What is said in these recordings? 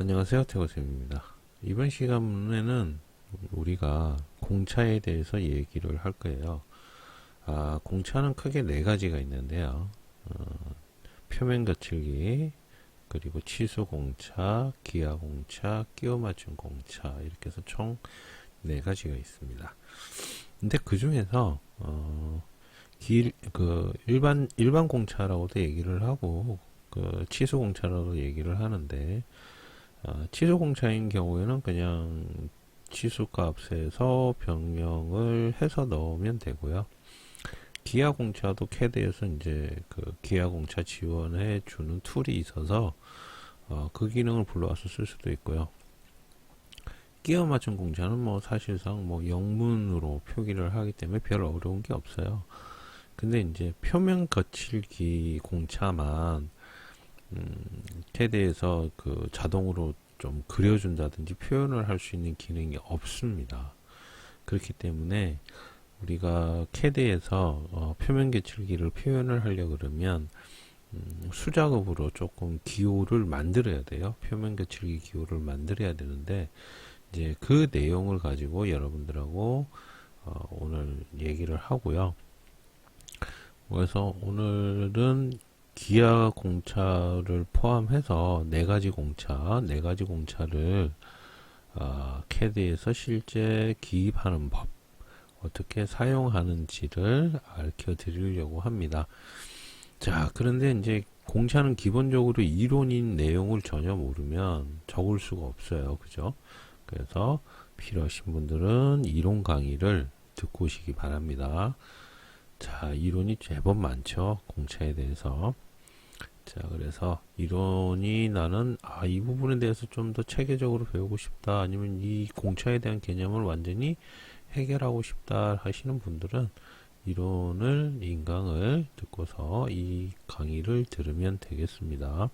안녕하세요, 태고쌤입니다. 이번 시간에는 우리가 공차에 대해서 얘기를 할 거예요. 공차는 크게 네 가지가 있는데요. 표면 거칠기, 그리고 치수 공차, 기하 공차, 끼워 맞춘 공차, 이렇게 해서 총 네 가지가 있습니다. 근데 그 중에서 일반 공차라고도 얘기를 하고 치수 공차라고 얘기를 하는데, 치수 공차인 경우에는 그냥 치수 값에서 변경을 해서 넣으면 되고요. 기하 공차도 캐드에서 이제 그 기하 공차 지원해 주는 툴이 있어서 그 기능을 불러와서 쓸 수도 있고요. 끼워 맞춘 공차는 뭐 사실상 뭐 영문으로 표기를 하기 때문에 별 어려운 게 없어요. 근데 이제 표면 거칠기 공차만 캐드에서 그 자동으로 좀 그려준다든지 표현을 할 수 있는 기능이 없습니다. 그렇기 때문에 우리가 캐드에서 표면 거칠기를 표현을 하려 그러면 수작업으로 조금 기호를 만들어야 돼요. 표면 거칠기 기호를 만들어야 되는데 이제 그 내용을 가지고 여러분들하고 오늘 얘기를 하고요. 그래서 오늘은 기하 공차를 포함해서 네 가지 공차를 캐드에서 실제 기입하는 법, 어떻게 사용하는지를 알려 드리려고 합니다. 자, 그런데 이제 공차는 기본적으로 이론인 내용을 전혀 모르면 적을 수가 없어요. 그죠? 그래서 필요하신 분들은 이론 강의를 듣고 오시기 바랍니다. 자, 이론이 제법 많죠. 공차에 대해서. 자, 그래서 이론이 나는 이 부분에 대해서 좀 더 체계적으로 배우고 싶다, 아니면 이 공차에 대한 개념을 완전히 해결하고 싶다 하시는 분들은 이론을 인강을 듣고서 이 강의를 들으면 되겠습니다.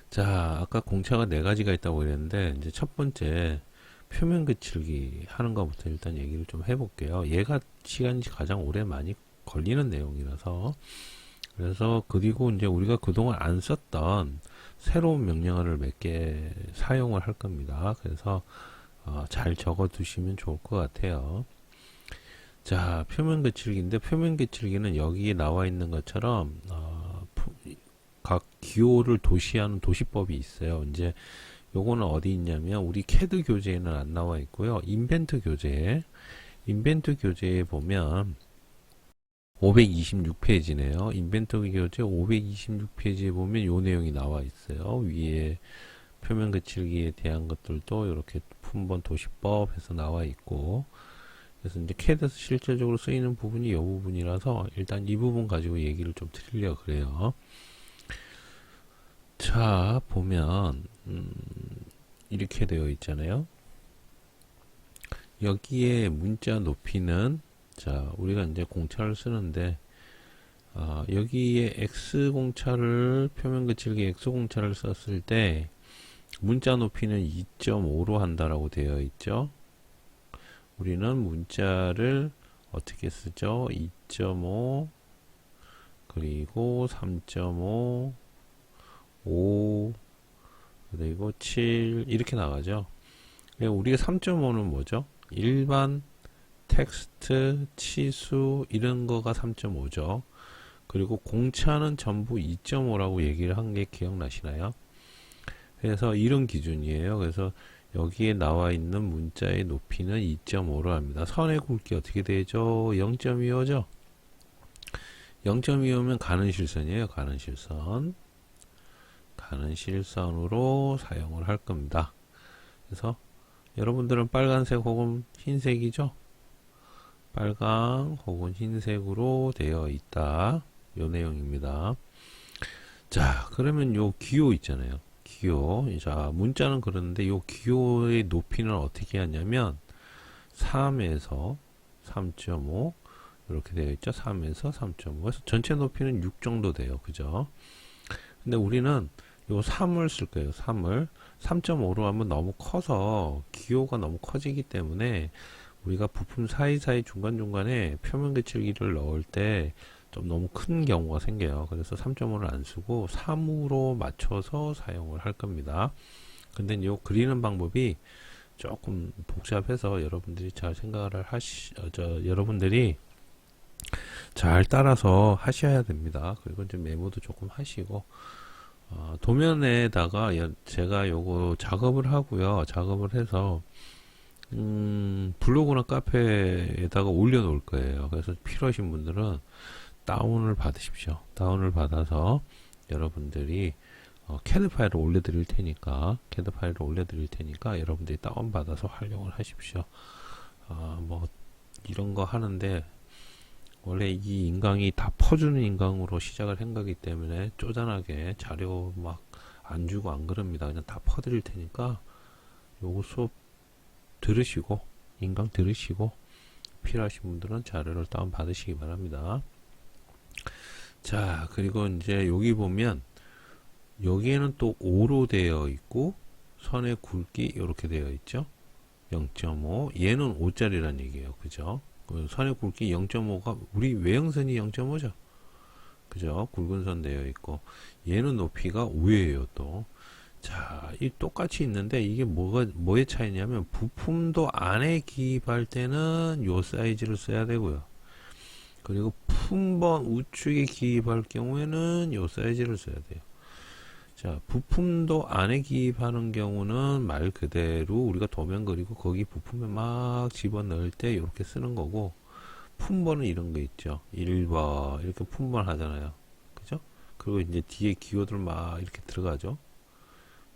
자, 아까 공차가 네 가지가 있다고 그랬는데 이제 첫 번째 표면 거칠기 하는 것부터 일단 얘기를 좀 해볼게요. 얘가 시간이 가장 오래 많이 걸리는 내용이라서. 그래서 그리고 이제 우리가 그동안 안 썼던 새로운 명령어를 몇 개 사용을 할 겁니다. 그래서 잘 적어 두시면 좋을 것 같아요. 자, 표면 거칠기인데 표면 거칠기는 여기에 나와 있는 것처럼 각 기호를 도시하는 도시법이 있어요. 이제 요거는 어디 있냐면 우리 캐드 교재에는 안 나와 있고요. 인벤트 교재에 보면 526페이지네요. 인벤트 교재 526페이지에 보면 요 내용이 나와 있어요. 위에 표면 거칠기에 대한 것들도 이렇게 품번 도시법 해서 나와 있고, 그래서 이제 캐드에서 실질적으로 쓰이는 부분이 이 부분이라서 일단 이 부분 가지고 얘기를 좀 드리려고 그래요. 자, 보면 이렇게 되어 있잖아요. 여기에 문자 높이는, 자, 우리가 이제 공차를 쓰는데 여기에 X공차를 표면 거칠기 X공차를 썼을 때 문자 높이는 2.5로 한다라고 되어 있죠. 우리는 문자를 어떻게 쓰죠? 2.5 그리고 3.5 5 그리고 7 이렇게 나가죠. 우리가 3.5는 뭐죠? 일반 텍스트, 치수 이런 거가 3.5죠. 그리고 공차는 전부 2.5라고 얘기를 한 게 기억나시나요? 그래서 이런 기준이에요. 그래서 여기에 나와 있는 문자의 높이는 2.5로 합니다. 선의 굵기 어떻게 되죠? 0.25죠? 0.25면 가는 실선이에요. 가는 실선. 가는 실선으로 사용을 할 겁니다. 그래서 여러분들은 빨간색 혹은 흰색이죠? 빨강 혹은 흰색으로 되어 있다. 요 내용입니다. 자, 그러면 요 기호 있잖아요. 기호. 자, 문자는 그런데 요 기호의 높이는 어떻게 하냐면 3에서 3.5 이렇게 되어 있죠. 3에서 3.5. 그래서 전체 높이는 6 정도 돼요. 그죠? 근데 우리는 요 3을 쓸 거예요. 3을 3.5로 하면 너무 커서 기호가 너무 커지기 때문에 우리가 부품 사이사이 중간중간에 표면 거칠기를 넣을 때 좀 너무 큰 경우가 생겨요. 그래서 3.5를 안 쓰고 3으로 맞춰서 사용을 할 겁니다. 근데 이 그리는 방법이 조금 복잡해서 여러분들이 잘 생각을 여러분들이 잘 따라서 하셔야 됩니다. 그리고 이제 메모도 조금 하시고, 도면에다가 제가 요거 작업을 하고요. 작업을 해서, 블로그나 카페에다가 올려놓을 거예요. 그래서 필요하신 분들은 다운을 받으십시오. 다운을 받아서 여러분들이 캐드 파일을 올려드릴 테니까, 여러분들이 다운받아서 활용을 하십시오. 뭐, 이런 거 하는데, 원래 이 인강이 다 퍼주는 인강으로 시작을 한 거기 때문에 쪼잔하게 자료 막 안 주고 안 그럽니다. 그냥 다 퍼드릴 테니까 요거 수업 들으시고 인강 들으시고 필요하신 분들은 자료를 다운 받으시기 바랍니다. 자, 그리고 이제 여기 보면 여기에는 또 5로 되어 있고 선의 굵기 이렇게 되어 있죠. 0.5 얘는 5짜리란 얘기예요. 그죠? 선의 굵기 0.5가 우리 외형선이 0.5죠. 그죠? 굵은 선 되어 있고 얘는 높이가 5예요. 또 자, 이 똑같이 있는데 이게 뭐의 차이냐면 부품도 안에 기입할 때는 요 사이즈를 써야 되고요. 그리고 품번 우측에 기입할 경우에는 요 사이즈를 써야 돼요. 자, 부품도 안에 기입하는 경우는 말 그대로 우리가 도면 그리고 거기 부품에 막 집어넣을 때 이렇게 쓰는 거고, 품번은 이런 거 있죠. 1번 이렇게 품번 하잖아요. 그죠? 그리고 이제 뒤에 기호들 막 이렇게 들어가죠.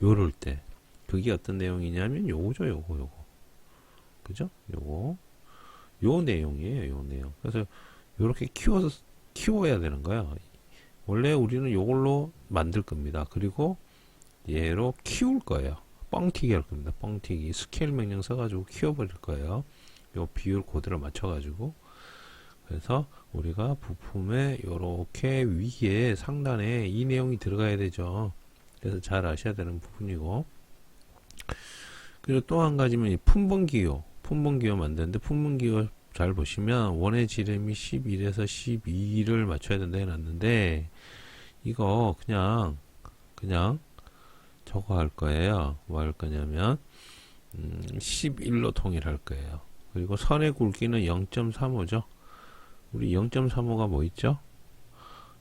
요럴 때 그게 어떤 내용이냐면 요거죠. 요거 그죠? 요 내용이에요. 요 내용. 그래서 요렇게 키워야 되는 거예요. 원래 우리는 요걸로 만들 겁니다. 그리고 얘로 키울 거예요. 뻥튀기 할 겁니다. 뻥튀기. 스케일 명령 써가지고 키워버릴 거예요. 요 비율 그대로 맞춰가지고. 그래서 우리가 부품에 요렇게 위에 상단에 이 내용이 들어가야 되죠. 그래서 잘 아셔야 되는 부분이고. 그리고 또 한 가지면 이 품번기호 만드는데, 품번기호 잘 보시면 원의 지름이 11에서 12를 맞춰야 된다 해놨는데, 이거 그냥 저거 할 거예요. 뭐 할 거냐면 11로 통일할 거예요. 그리고 선의 굵기는 0.35죠. 우리 0.35가 뭐 있죠?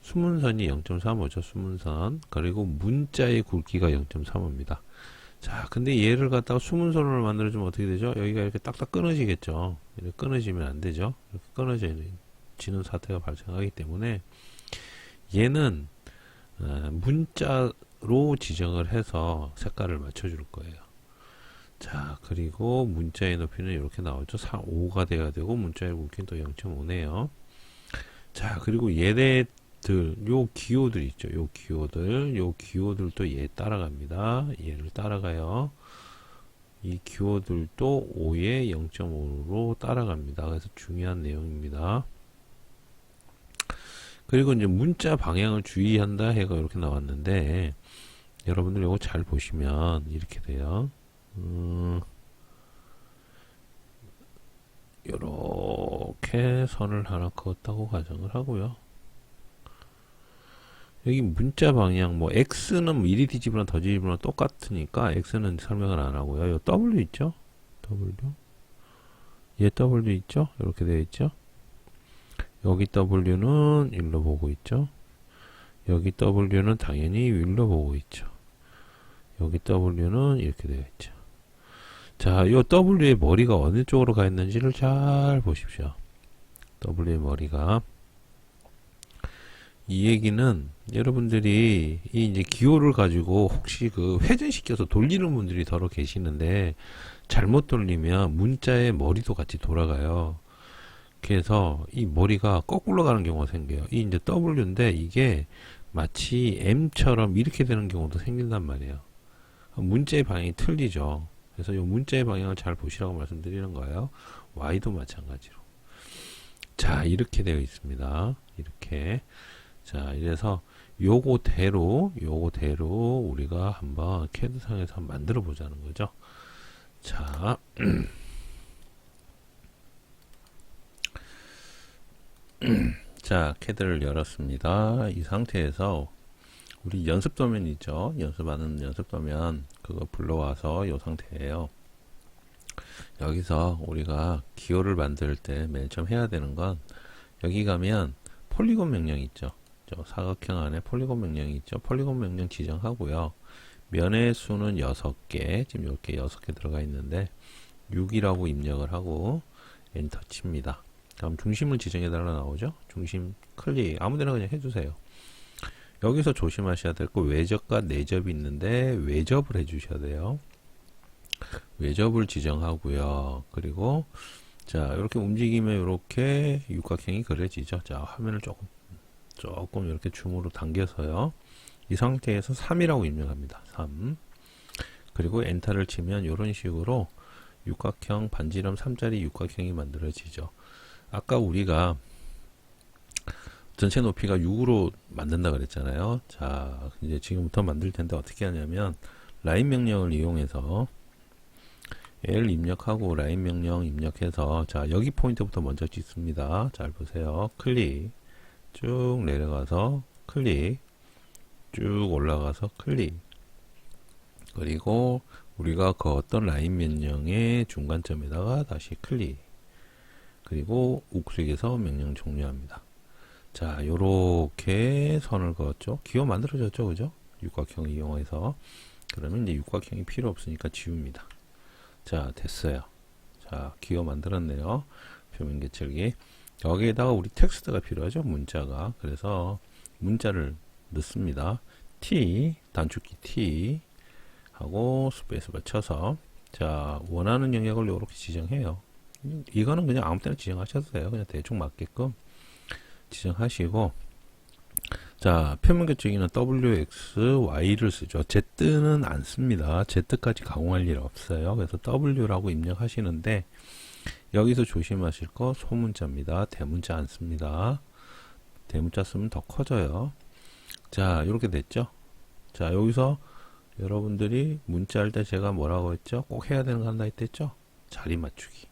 수문선이 0.35죠. 수문선. 그리고 문자의 굵기가 0.35입니다. 자, 근데 얘를 갖다가 수문선으로 만들어주면 어떻게 되죠? 여기가 이렇게 딱딱 끊어지겠죠. 이렇게 끊어지면 안 되죠. 이렇게 끊어지는 사태가 발생하기 때문에 얘는 문자로 지정을 해서 색깔을 맞춰줄 거예요. 자, 그리고 문자의 높이는 이렇게 나오죠. 5가 돼야 되고, 문자의 굵기는 또 0.5네요. 자, 그리고 얘네들, 요 기호들 있죠. 요 기호들도 얘 따라갑니다. 얘를 따라가요. 이 기호들도 5에 0.5로 따라갑니다. 그래서 중요한 내용입니다. 그리고 이제 문자 방향을 주의한다 해가 이렇게 나왔는데, 여러분들 이거 잘 보시면 이렇게 돼요. 요렇게 선을 하나 그었다고 가정을 하고요. 여기 문자 방향, 뭐 X는 뭐 이리 뒤집으나 더 뒤집으나 똑같으니까 X는 설명을 안 하고요. 요 W 있죠? W. 얘 W 있죠? 이렇게 되어 있죠? 여기 W는 일로 보고 있죠. 여기 W는 당연히 위로 보고 있죠. 여기 W는 이렇게 되어 있죠. 자, 요 W의 머리가 어느 쪽으로 가 있는지를 잘 보십시오. W의 머리가. 이 얘기는 여러분들이 이 이제 기호를 가지고 혹시 그 회전시켜서 돌리는 분들이 더러 계시는데, 잘못 돌리면 문자의 머리도 같이 돌아가요. 그래서 이 머리가 거꾸로 가는 경우가 생겨요. 이 이제 W인데 이게 마치 M처럼 이렇게 되는 경우도 생긴단 말이에요. 문자의 방향이 틀리죠. 그래서 이 문자의 방향을 잘 보시라고 말씀드리는 거예요. Y도 마찬가지로. 자, 이렇게 되어 있습니다. 이렇게. 자, 이래서 요거대로 우리가 한번 캐드상에서 만들어 보자는 거죠. 자, 자, 캐드를 열었습니다. 이 상태에서 우리 연습 도면 있죠? 연습하는 연습 도면 그거 불러와서 이 상태예요. 여기서 우리가 기호를 만들 때 맨 처음 해야 되는 건 여기 가면 폴리곤 명령 있죠? 저 사각형 안에 폴리곤 명령이 있죠? 폴리곤 명령 지정하고요. 면의 수는 6개, 지금 이렇게 6개 들어가 있는데 6이라고 입력을 하고 엔터 칩니다. 다음 중심을 지정해 달라 나오죠? 중심 클릭 아무데나 그냥 해주세요. 여기서 조심하셔야 될 거 외접과 내접이 있는데 외접을 해주셔야 돼요. 외접을 지정하고요. 그리고 자 이렇게 움직이면 이렇게 육각형이 그려지죠. 자 화면을 조금 이렇게 줌으로 당겨서요. 이 상태에서 3이라고 입력합니다. 3. 그리고 엔터를 치면 이런 식으로 육각형 반지름 3짜리 육각형이 만들어지죠. 아까 우리가 전체 높이가 6으로 만든다 그랬잖아요. 자, 이제 지금부터 만들 텐데 어떻게 하냐면 라인 명령을 이용해서 L 입력하고 라인 명령 입력해서 자, 여기 포인트부터 먼저 찍습니다. 잘 보세요. 클릭 쭉 내려가서 클릭 쭉 올라가서 클릭 그리고 우리가 그 어떤 라인 명령의 중간점에다가 다시 클릭 그리고 우클릭해서 명령 종료합니다. 자, 요렇게 선을 그었죠. 기호 만들어졌죠, 그죠? 육각형을 이용해서. 그러면 이제 육각형이 필요 없으니까 지웁니다. 자, 됐어요. 자, 기호 만들었네요. 표면 개철기. 여기에다가 우리 텍스트가 필요하죠, 문자가. 그래서 문자를 넣습니다. T, 단축키 T 하고 스페이스바 쳐서 자, 원하는 영역을 요렇게 지정해요. 이거는 그냥 아무 때나 지정하셔도 돼요. 그냥 대충 맞게끔 지정하시고 자 표면 교체기는 WX, Y를 쓰죠. Z는 안 씁니다. Z까지 가공할 일 없어요. 그래서 W라고 입력하시는데 여기서 조심하실 거 소문자입니다. 대문자 안 씁니다. 대문자 쓰면 더 커져요. 자 이렇게 됐죠. 자 여기서 여러분들이 문자 할 때 제가 뭐라고 했죠? 꼭 해야 되는 거 한다 했댔죠? 자리 맞추기.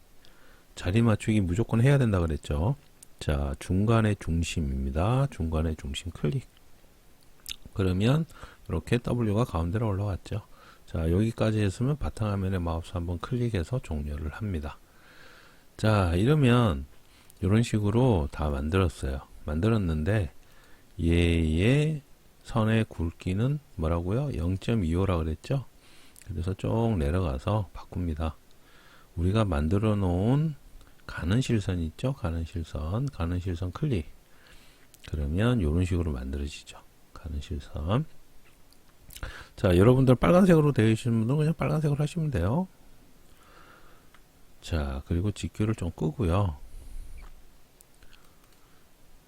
자리 맞추기 무조건 해야 된다 그랬죠. 자, 중간의 중심입니다. 중간의 중심 클릭. 그러면 이렇게 W가 가운데로 올라왔죠. 자, 여기까지 했으면 바탕화면에 마우스 한번 클릭해서 종료를 합니다. 자, 이러면 이런 식으로 다 만들었어요. 만들었는데 얘의 선의 굵기는 뭐라고요? 0.25라 그랬죠? 그래서 쭉 내려가서 바꿉니다. 우리가 만들어 놓은 가는 실선 있죠? 가는 실선 클릭. 그러면 이런 식으로 만들어지죠. 가는 실선. 자, 여러분들 빨간색으로 되어 있는 분들은 그냥 빨간색으로 하시면 돼요. 자, 그리고 직교를 좀 끄고요.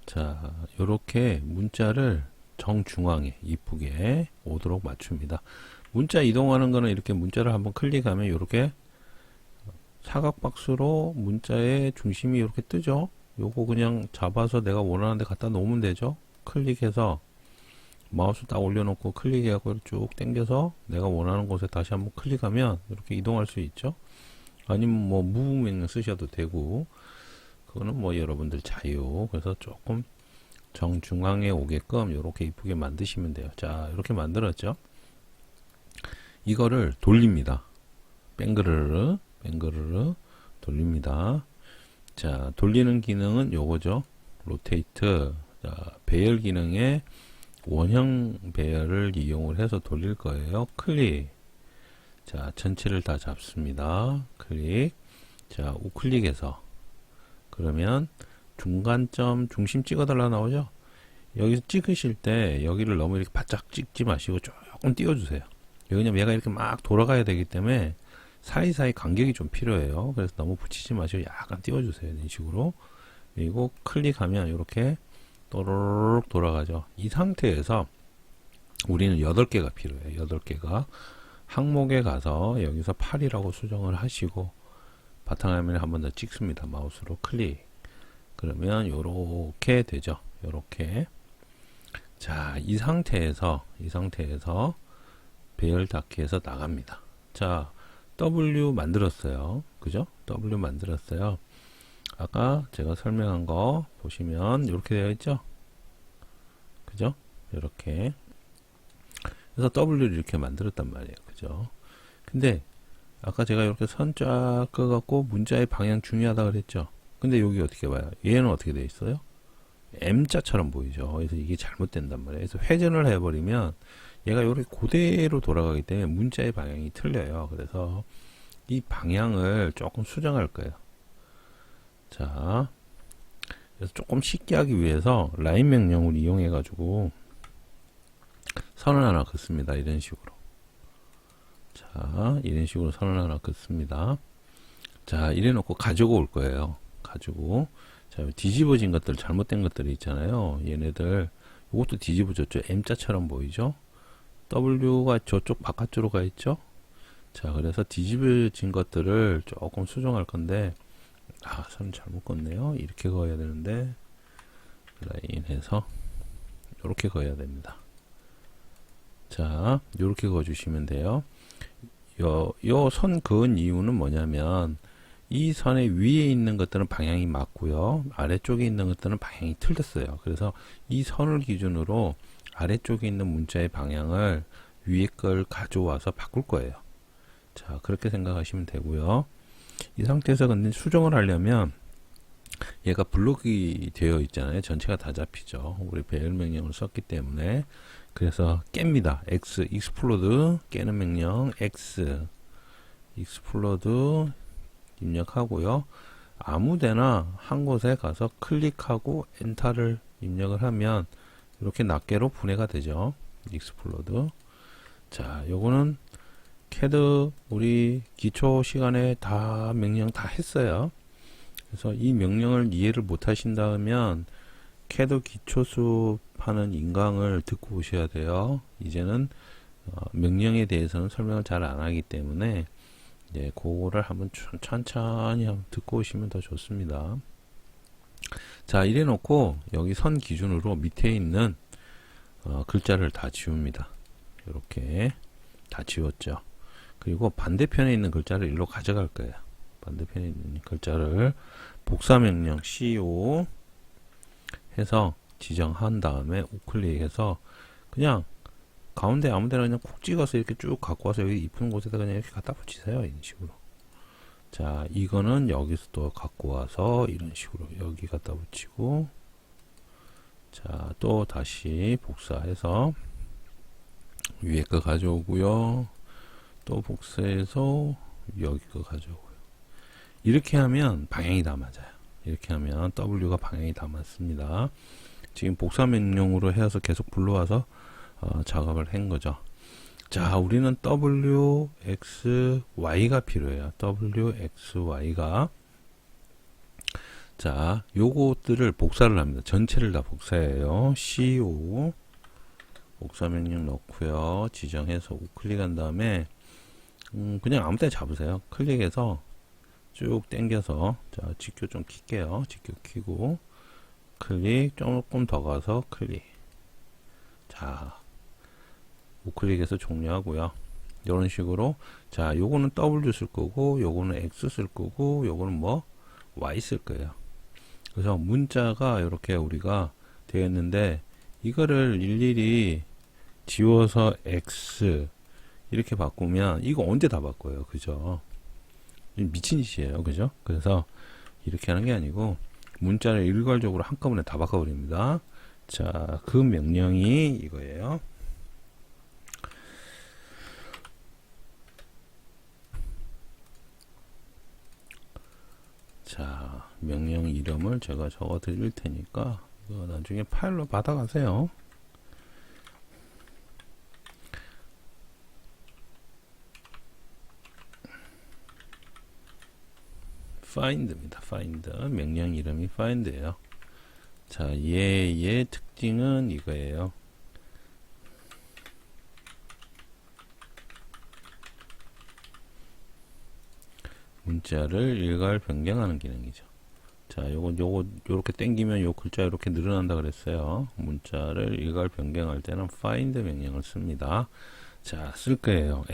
자, 요렇게 문자를 정중앙에 이쁘게 오도록 맞춥니다. 문자 이동하는 거는 이렇게 문자를 한번 클릭하면 이렇게 사각박스로 문자의 중심이 이렇게 뜨죠. 요거 그냥 잡아서 내가 원하는 데 갖다 놓으면 되죠. 클릭해서 마우스 딱 올려놓고 클릭하고 쭉 당겨서 내가 원하는 곳에 다시 한번 클릭하면 이렇게 이동할 수 있죠. 아니면 뭐 무브 명령 쓰셔도 되고 그거는 뭐 여러분들 자유. 그래서 조금 정중앙에 오게끔 이렇게 이쁘게 만드시면 돼요. 자 이렇게 만들었죠. 이거를 돌립니다. 뱅그르르 돌립니다. 자 돌리는 기능은 요거죠. 로테이트. 자 배열 기능에 원형 배열을 이용을 해서 돌릴 거예요. 클릭. 자 전체를 다 잡습니다. 클릭. 자 우클릭해서 그러면 중간점 중심 찍어달라 나오죠. 여기서 찍으실 때 여기를 너무 이렇게 바짝 찍지 마시고 조금 띄워주세요. 왜냐면 얘가 이렇게 막 돌아가야 되기 때문에 사이사이 간격이 좀 필요해요. 그래서 너무 붙이지 마시고 약간 띄워주세요. 이런 식으로. 그리고 클릭하면 이렇게 또르륵 돌아가죠. 이 상태에서 우리는 8개가 필요해요. 8개가 항목에 가서 여기서 8이라고 수정을 하시고 바탕화면에 한 번 더 찍습니다. 마우스로 클릭. 그러면 요렇게 되죠. 요렇게. 자, 이 상태에서 배열 닫기에서 나갑니다. 자, W 만들었어요. 그죠? W 만들었어요. 아까 제가 설명한 거 보시면 이렇게 되어 있죠. 그죠? 이렇게. 그래서 W를 이렇게 만들었단 말이에요. 그죠? 근데 아까 제가 이렇게 선 쫙 그어갖고 문자의 방향 중요하다 그랬죠. 근데 여기 어떻게 봐요? 얘는 어떻게 돼 있어요? M자처럼 보이죠. 그래서 이게 잘못된단 말이에요. 그래서 회전을 해버리면 얘가 이렇게 그대로 돌아가기 때문에 문자의 방향이 틀려요. 그래서 이 방향을 조금 수정할 거예요. 자, 그래서 조금 쉽게 하기 위해서 라인 명령을 이용해 가지고 선을 하나 긋습니다. 이런 식으로. 자, 이런 식으로 선을 하나 긋습니다. 자, 이래 놓고 가지고 올 거예요. 가지고. 자, 뒤집어진 것들, 잘못된 것들이 있잖아요. 얘네들, 이것도 뒤집어졌죠. M자처럼 보이죠? W가 저쪽 바깥쪽으로 가 있죠? 자, 그래서 뒤집어진 것들을 조금 수정할 건데, 선 잘못 껐네요. 이렇게 그어야 되는데, 라인 해서, 이렇게 그어야 됩니다. 자, 이렇게 그어주시면 돼요. 요 선 그은 이유는 뭐냐면, 이 선의 위에 있는 것들은 방향이 맞고요. 아래쪽에 있는 것들은 방향이 틀렸어요. 그래서 이 선을 기준으로 아래쪽에 있는 문자의 방향을 위에 걸 가져와서 바꿀 거예요. 자, 그렇게 생각하시면 되고요. 이 상태에서 근데 수정을 하려면 얘가 블록이 되어 있잖아요. 전체가 다 잡히죠. 우리 배열 명령을 썼기 때문에. 그래서 깹니다. X, explode, 깨는 명령, X, explode, 입력하고요. 아무데나 한 곳에 가서 클릭하고 엔터를 입력을 하면 이렇게 낱개로 분해가 되죠. 익스플로드. 자, 요거는 CAD 우리 기초 시간에 다 명령 다 했어요. 그래서 이 명령을 이해를 못 하신다면 CAD 기초 수업하는 인강을 듣고 오셔야 돼요. 이제는 명령에 대해서는 설명을 잘 안 하기 때문에 네, 그거를 한번 천천히 한번 듣고 오시면 더 좋습니다. 자, 이래 놓고 여기 선 기준으로 밑에 있는 글자를 다 지웁니다. 이렇게 다 지웠죠. 그리고 반대편에 있는 글자를 일로 가져갈 거예요. 반대편에 있는 글자를 복사 명령 CO 해서 지정한 다음에 우클릭해서 그냥 가운데 아무데나 그냥 콕 찍어서 이렇게 쭉 갖고 와서 여기 이쁜 곳에다 그냥 이렇게 갖다 붙이세요. 이런 식으로. 자, 이거는 여기서 또 갖고 와서 이런 식으로 여기 갖다 붙이고, 자, 또 다시 복사해서 위에 거 가져오고요. 또 복사해서 여기 거 가져오고요. 이렇게 하면 방향이 다 맞아요. 이렇게 하면 W가 방향이 다 맞습니다. 지금 복사 명령으로 해서 계속 불러와서 작업을 한 거죠. 자, 우리는 W, X, Y가 필요해요. W, X, Y가. 자, 요것들을 복사를 합니다. 전체를 다 복사해요. CO, 복사 명령 넣고요. 지정해서 우클릭한 다음에, 그냥 아무 데나 잡으세요. 클릭해서 쭉 당겨서, 자, 직교 좀 킬게요. 직교 키고, 클릭, 조금 더 가서 클릭. 자, 우클릭해서 종료하고요. 이런 식으로. 자, 요거는 W 쓸 거고, 요거는 X 쓸 거고, 요거는 뭐 Y 쓸 거예요. 그래서 문자가 이렇게 우리가 되었는데, 이거를 일일이 지워서 X 이렇게 바꾸면 이거 언제 다 바꿔요. 그죠? 미친 짓이에요. 그죠? 그래서 이렇게 하는 게 아니고 문자를 일괄적으로 한꺼번에 다 바꿔버립니다. 자, 그 명령이 이거예요. 자, 명령 이름을 제가 적어 드릴 테니까 이거 나중에 파일로 받아가세요. find입니다. find. 명령 이름이 find예요. 자, 얘의 특징은 이거예요. 문자를 일괄 변경하는 기능이죠. 자, 요렇게 당기면 요 글자 이렇게 늘어난다 그랬어요. 문자를 일괄 변경할 때는 find 명령을 씁니다. 자, 쓸 거예요.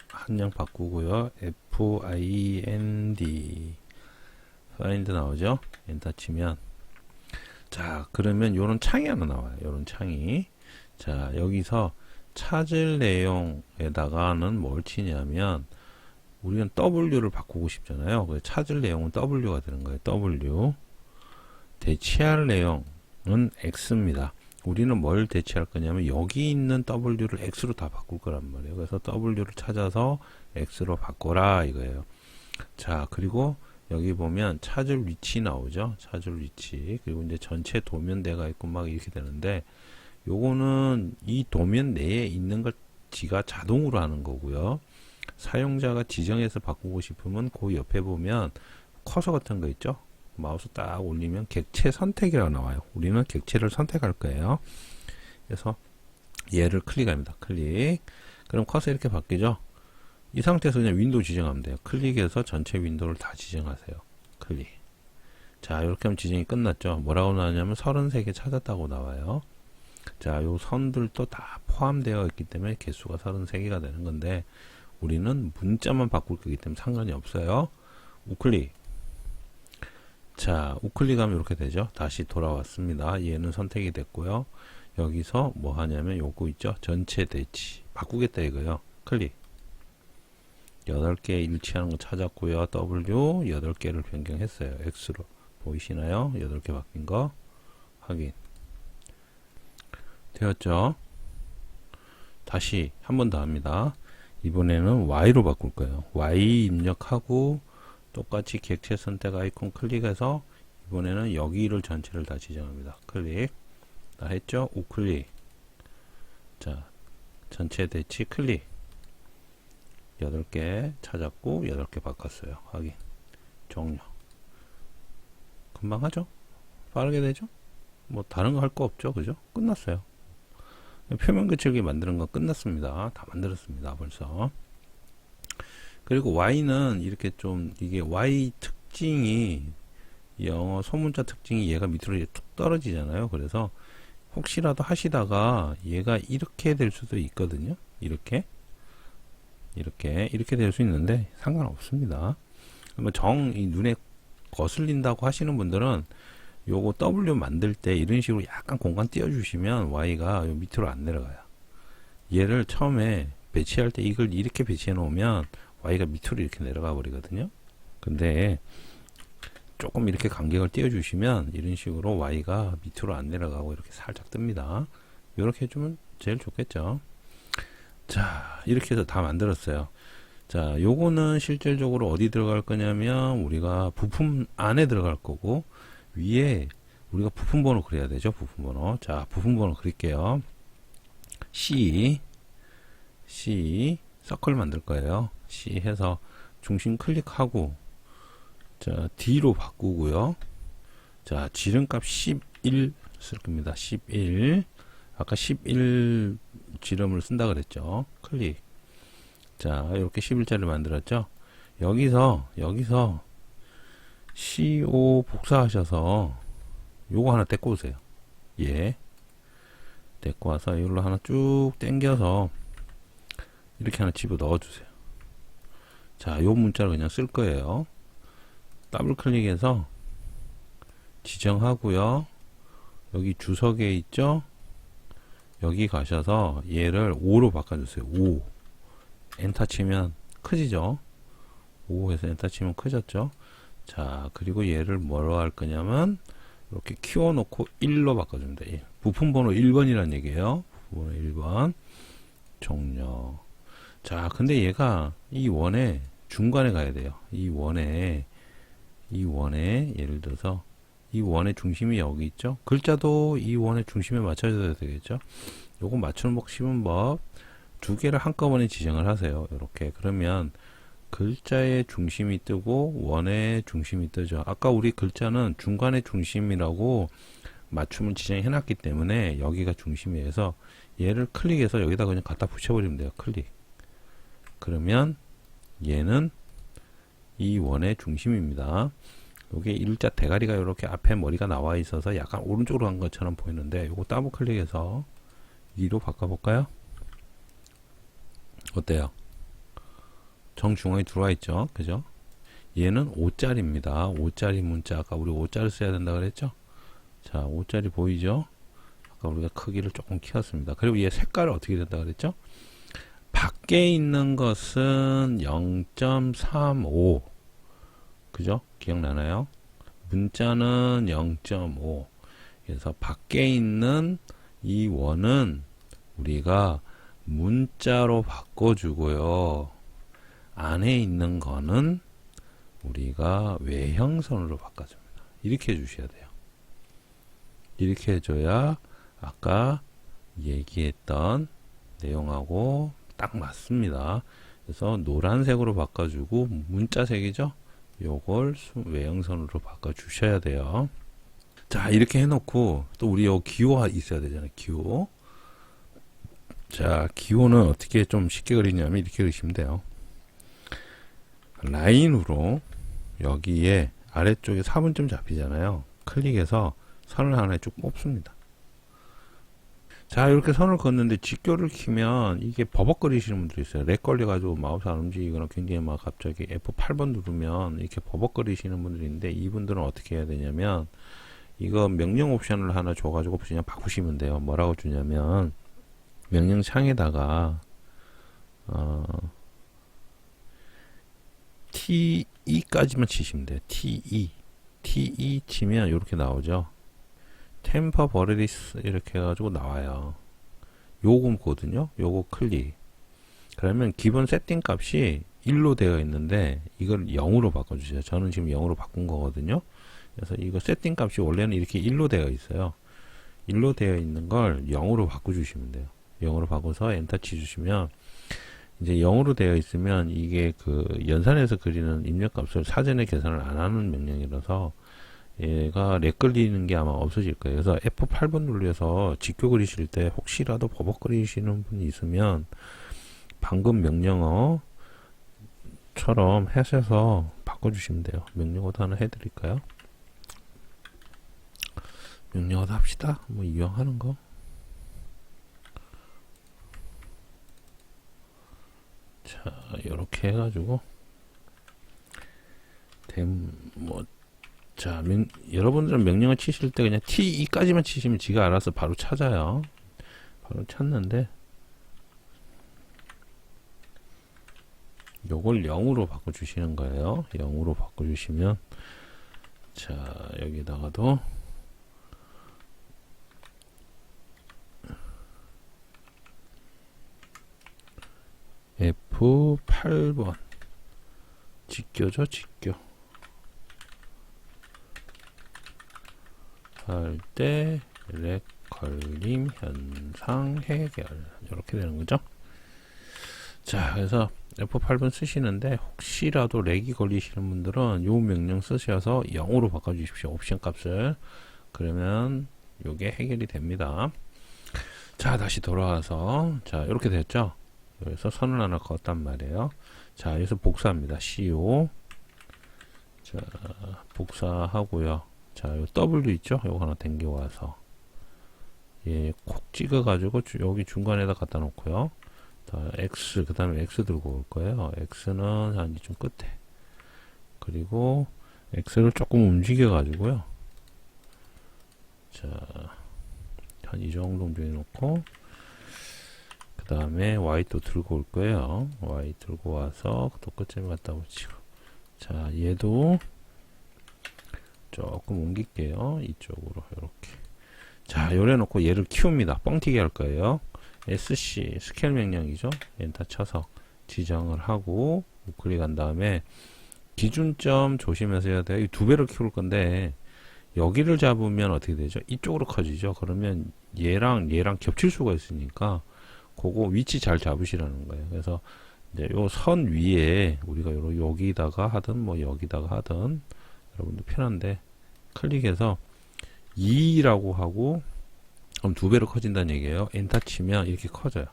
한양 바꾸고요. find find 나오죠. 엔터 치면 자 그러면 요런 창이 하나 나와요. 요런 창이 자 여기서 찾을 내용에다가는 뭘 치냐면 우리는 W를 바꾸고 싶잖아요. 그래서 찾을 내용은 W가 되는 거예요. W 대체할 내용은 X입니다. 우리는 뭘 대체할 거냐면 여기 있는 W를 X로 다 바꿀 거란 말이에요. 그래서 W를 찾아서 X로 바꿔라 이거예요. 자 그리고 여기 보면 찾을 위치 나오죠. 찾을 위치 그리고 이제 전체 도면대가 있고 막 이렇게 되는데 요거는 이 도면 내에 있는 걸 지가 자동으로 하는 거고요. 사용자가 지정해서 바꾸고 싶으면 그 옆에 보면 커서 같은 거 있죠. 마우스 딱 올리면 객체 선택이라고 나와요. 우리는 객체를 선택할 거예요. 그래서 얘를 클릭합니다. 클릭. 그럼 커서 이렇게 바뀌죠. 이 상태에서 그냥 윈도우 지정하면 돼요. 클릭해서 전체 윈도우를 다 지정하세요. 클릭. 자, 이렇게 하면 지정이 끝났죠. 뭐라고 나왔냐면 33개 찾았다고 나와요. 자, 요 선들도 다 포함되어 있기 때문에 개수가 33개가 되는 건데 우리는 문자만 바꿀 거기 때문에 상관이 없어요. 우클릭. 자, 우클릭하면 이렇게 되죠. 다시 돌아왔습니다. 얘는 선택이 됐고요. 여기서 뭐 하냐면 요거 있죠. 전체 대치. 바꾸겠다 이거요. 클릭. 8개 일치하는 거 찾았고요. W 8개를 변경했어요. X로. 보이시나요? 8개 바뀐 거. 확인. 되었죠? 다시 한 번 더 합니다. 이번에는 Y로 바꿀 거예요. Y 입력하고 똑같이 객체 선택 아이콘 클릭해서 이번에는 여기를 전체를 다 지정합니다. 클릭. 다 했죠? 우클릭. 자, 전체 대치 클릭. 8개 찾았고 8개 바꿨어요. 확인. 종료. 금방 하죠? 빠르게 되죠? 뭐 다른 거 할 거 없죠? 그죠? 끝났어요. 표면 그치기 만드는 건 끝났습니다. 다 만들었습니다. 벌써. 그리고 Y는 이렇게 좀 이게 Y 특징이 영어 소문자 특징이 얘가 밑으로 이렇게 툭 떨어지잖아요. 그래서 혹시라도 하시다가 얘가 이렇게 될 수도 있거든요. 이렇게 될 수 있는데 상관없습니다. 그러면 이 눈에 거슬린다고 하시는 분들은 요거 W 만들 때 이런 식으로 약간 공간 띄워주시면 Y가 밑으로 안 내려가요. 얘를 처음에 배치할 때 이걸 이렇게 배치해 놓으면 Y가 밑으로 이렇게 내려가 버리거든요. 근데 조금 이렇게 간격을 띄워주시면 이런 식으로 Y가 밑으로 안 내려가고 이렇게 살짝 뜹니다. 이렇게 해주면 제일 좋겠죠. 자, 이렇게 해서 다 만들었어요. 자, 요거는 실질적으로 어디 들어갈 거냐면 우리가 부품 안에 들어갈 거고 위에 우리가 부품 번호 그려야 되죠. 부품 번호. 자, 부품 번호 그릴게요. C 서클 만들 거예요. C 해서 중심 클릭하고 자, D로 바꾸고요. 자, 지름값 11 쓸 겁니다. 11. 아까 11 지름을 쓴다 그랬죠. 클릭. 자, 이렇게 11자를 만들었죠. 여기서 CO 복사하셔서 요거 하나 떼고 오세요. 예. 떼고 와서 이걸로 하나 쭉 당겨서 이렇게 하나 집어 넣어 주세요. 자, 요 문자를 그냥 쓸 거예요. 더블 클릭해서 지정하고요. 여기 주석에 있죠? 여기 가셔서 얘를 5로 바꿔주세요. 5. 엔터 치면 커지죠? 5 해서 엔터 치면 커졌죠? 자, 그리고 얘를 뭐로 할 거냐면 이렇게 키워놓고 1로 바꿔줍니다. 예. 부품 번호 1번이란 얘기예요. 부품 번호 1번. 종료. 자, 근데 얘가 이 원에 중간에 가야 돼요. 이 원에 예를 들어서 이 원의 중심이 여기 있죠. 글자도 이 원의 중심에 맞춰줘야 되겠죠. 요거 맞추는 쉬운 법 2개를 한꺼번에 지정을 하세요. 이렇게 그러면 글자의 중심이 뜨고 원의 중심이 뜨죠. 아까 우리 글자는 중간의 중심이라고 맞춤을 지정해 놨기 때문에 여기가 중심이어서 얘를 클릭해서 여기다 그냥 갖다 붙여버리면 돼요. 클릭. 그러면 얘는 이 원의 중심입니다. 요게 일자 대가리가 이렇게 앞에 머리가 나와 있어서 약간 오른쪽으로 간 것처럼 보이는데 요거 더블 클릭해서 2로 바꿔볼까요? 어때요? 정중앙에 들어와 있죠. 그죠? 얘는 5짜리입니다. 5짜리 문자. 아까 우리 5짜리 써야 된다 그랬죠? 자, 5짜리 보이죠? 아까 우리가 크기를 조금 키웠습니다. 그리고 얘 색깔은 어떻게 된다 그랬죠? 밖에 있는 것은 0.35. 그죠? 기억나나요? 문자는 0.5. 그래서 밖에 있는 이 원은 우리가 문자로 바꿔주고요. 안에 있는 거는 우리가 외형선으로 바꿔줍니다. 이렇게 해주셔야 돼요. 이렇게 해줘야 아까 얘기했던 내용하고 딱 맞습니다. 그래서 노란색으로 바꿔주고 문자색이죠? 요걸 외형선으로 바꿔주셔야 돼요. 자, 이렇게 해놓고 또 우리 요 기호가 있어야 되잖아요. 기호. 자, 기호는 어떻게 좀 쉽게 그리냐면 이렇게 그리시면 돼요. 라인으로 여기에 아래쪽에 4분점 잡히잖아요. 클릭해서 선을 하나 쭉 뽑습니다. 자, 이렇게 선을 긋는데 직교를 키면 이게 버벅거리시는 분들이 있어요. 렉 걸려가지고 마우스 안 움직이거나 굉장히 막 갑자기 F8번 누르면 이렇게 버벅거리시는 분들이 있는데 이분들은 어떻게 해야 되냐면 이거 명령 옵션을 하나 줘가지고 그냥 바꾸시면 돼요. 뭐라고 주냐면 명령 창에다가 TE까지만 치시면 돼요. TE 치면 이렇게 나오죠. 템퍼 버레디스 이렇게 해가지고 나와요. 요거거든요. 요거 클릭. 그러면 기본 세팅 값이 1로 되어 있는데 이걸 0으로 바꿔주세요. 저는 지금 0으로 바꾼 거거든요. 그래서 이거 세팅 값이 원래는 이렇게 1로 되어 있어요. 1로 되어 있는 걸 0으로 바꿔주시면 돼요. 0으로 바꿔서 엔터 치주시면 이제 0으로 되어 있으면 이게 그 연산해서 그리는 입력값을 사전에 계산을 안 하는 명령이라서 얘가 렉 걸리는 게 아마 없어질 거예요. 그래서 F8번 눌러서 직교 그리실 때 혹시라도 버벅거리시는 분이 있으면 방금 명령어처럼 하셔서 바꿔주시면 돼요. 명령어도 하나 해드릴까요? 명령어도 합시다. 뭐 이용하는 거. 자, 이렇게 해가지고 자, 여러분들은 명령을 치실 때 그냥 TE까지만 치시면 지가 알아서 바로 찾아요. 바로 찾는데 요걸 0으로 바꿔주시는 거예요. 0으로 바꿔주시면 자, 여기다가도 F8번 직교죠, 직교. 할 때 렉 걸림 현상 해결 이렇게 되는 거죠. 자, 그래서 F8번 쓰시는데 혹시라도 렉이 걸리시는 분들은 요 명령 쓰셔서 0으로 바꿔 주십시오. 옵션 값을. 그러면 요게 해결이 됩니다. 자, 다시 돌아와서 자, 이렇게 됐죠. 여기서 선을 하나 그었단 말이에요. 자, 여기서 복사합니다. CO. 자, 복사하고요. 자, 요 W 있죠? 요거 하나 당겨와서 예, 콕 찍어가지고 여기 중간에다 갖다 놓고요. X, 그 다음에 X 들고 올 거예요. X는 한 이쯤 끝에. 그리고 X를 조금 움직여가지고요. 자, 한 이 정도 움직여놓고, 그 다음에 Y 또 들고 올 거예요. Y 들고 와서 또 끝점에 갖다 붙이고. 자, 얘도 조금 옮길게요. 이쪽으로, 이렇게. 자, 요래 놓고 얘를 키웁니다. 뻥튀기 할 거예요. SC 스케일 명령이죠. 엔터 쳐서 지정을 하고 클릭한 다음에 기준점 조심해서 해야 돼요. 이 두 배로 키울 건데 여기를 잡으면 어떻게 되죠? 이쪽으로 커지죠. 그러면 얘랑 겹칠 수가 있으니까 그거 위치 잘 잡으시라는 거예요. 그래서 이제 요 선 위에 우리가 여기다가 하든 뭐 여기다가 하든 여러분도 편한데 클릭해서 2라고 하고 그럼 두 배로 커진다는 얘기예요. 엔터 치면 이렇게 커져요.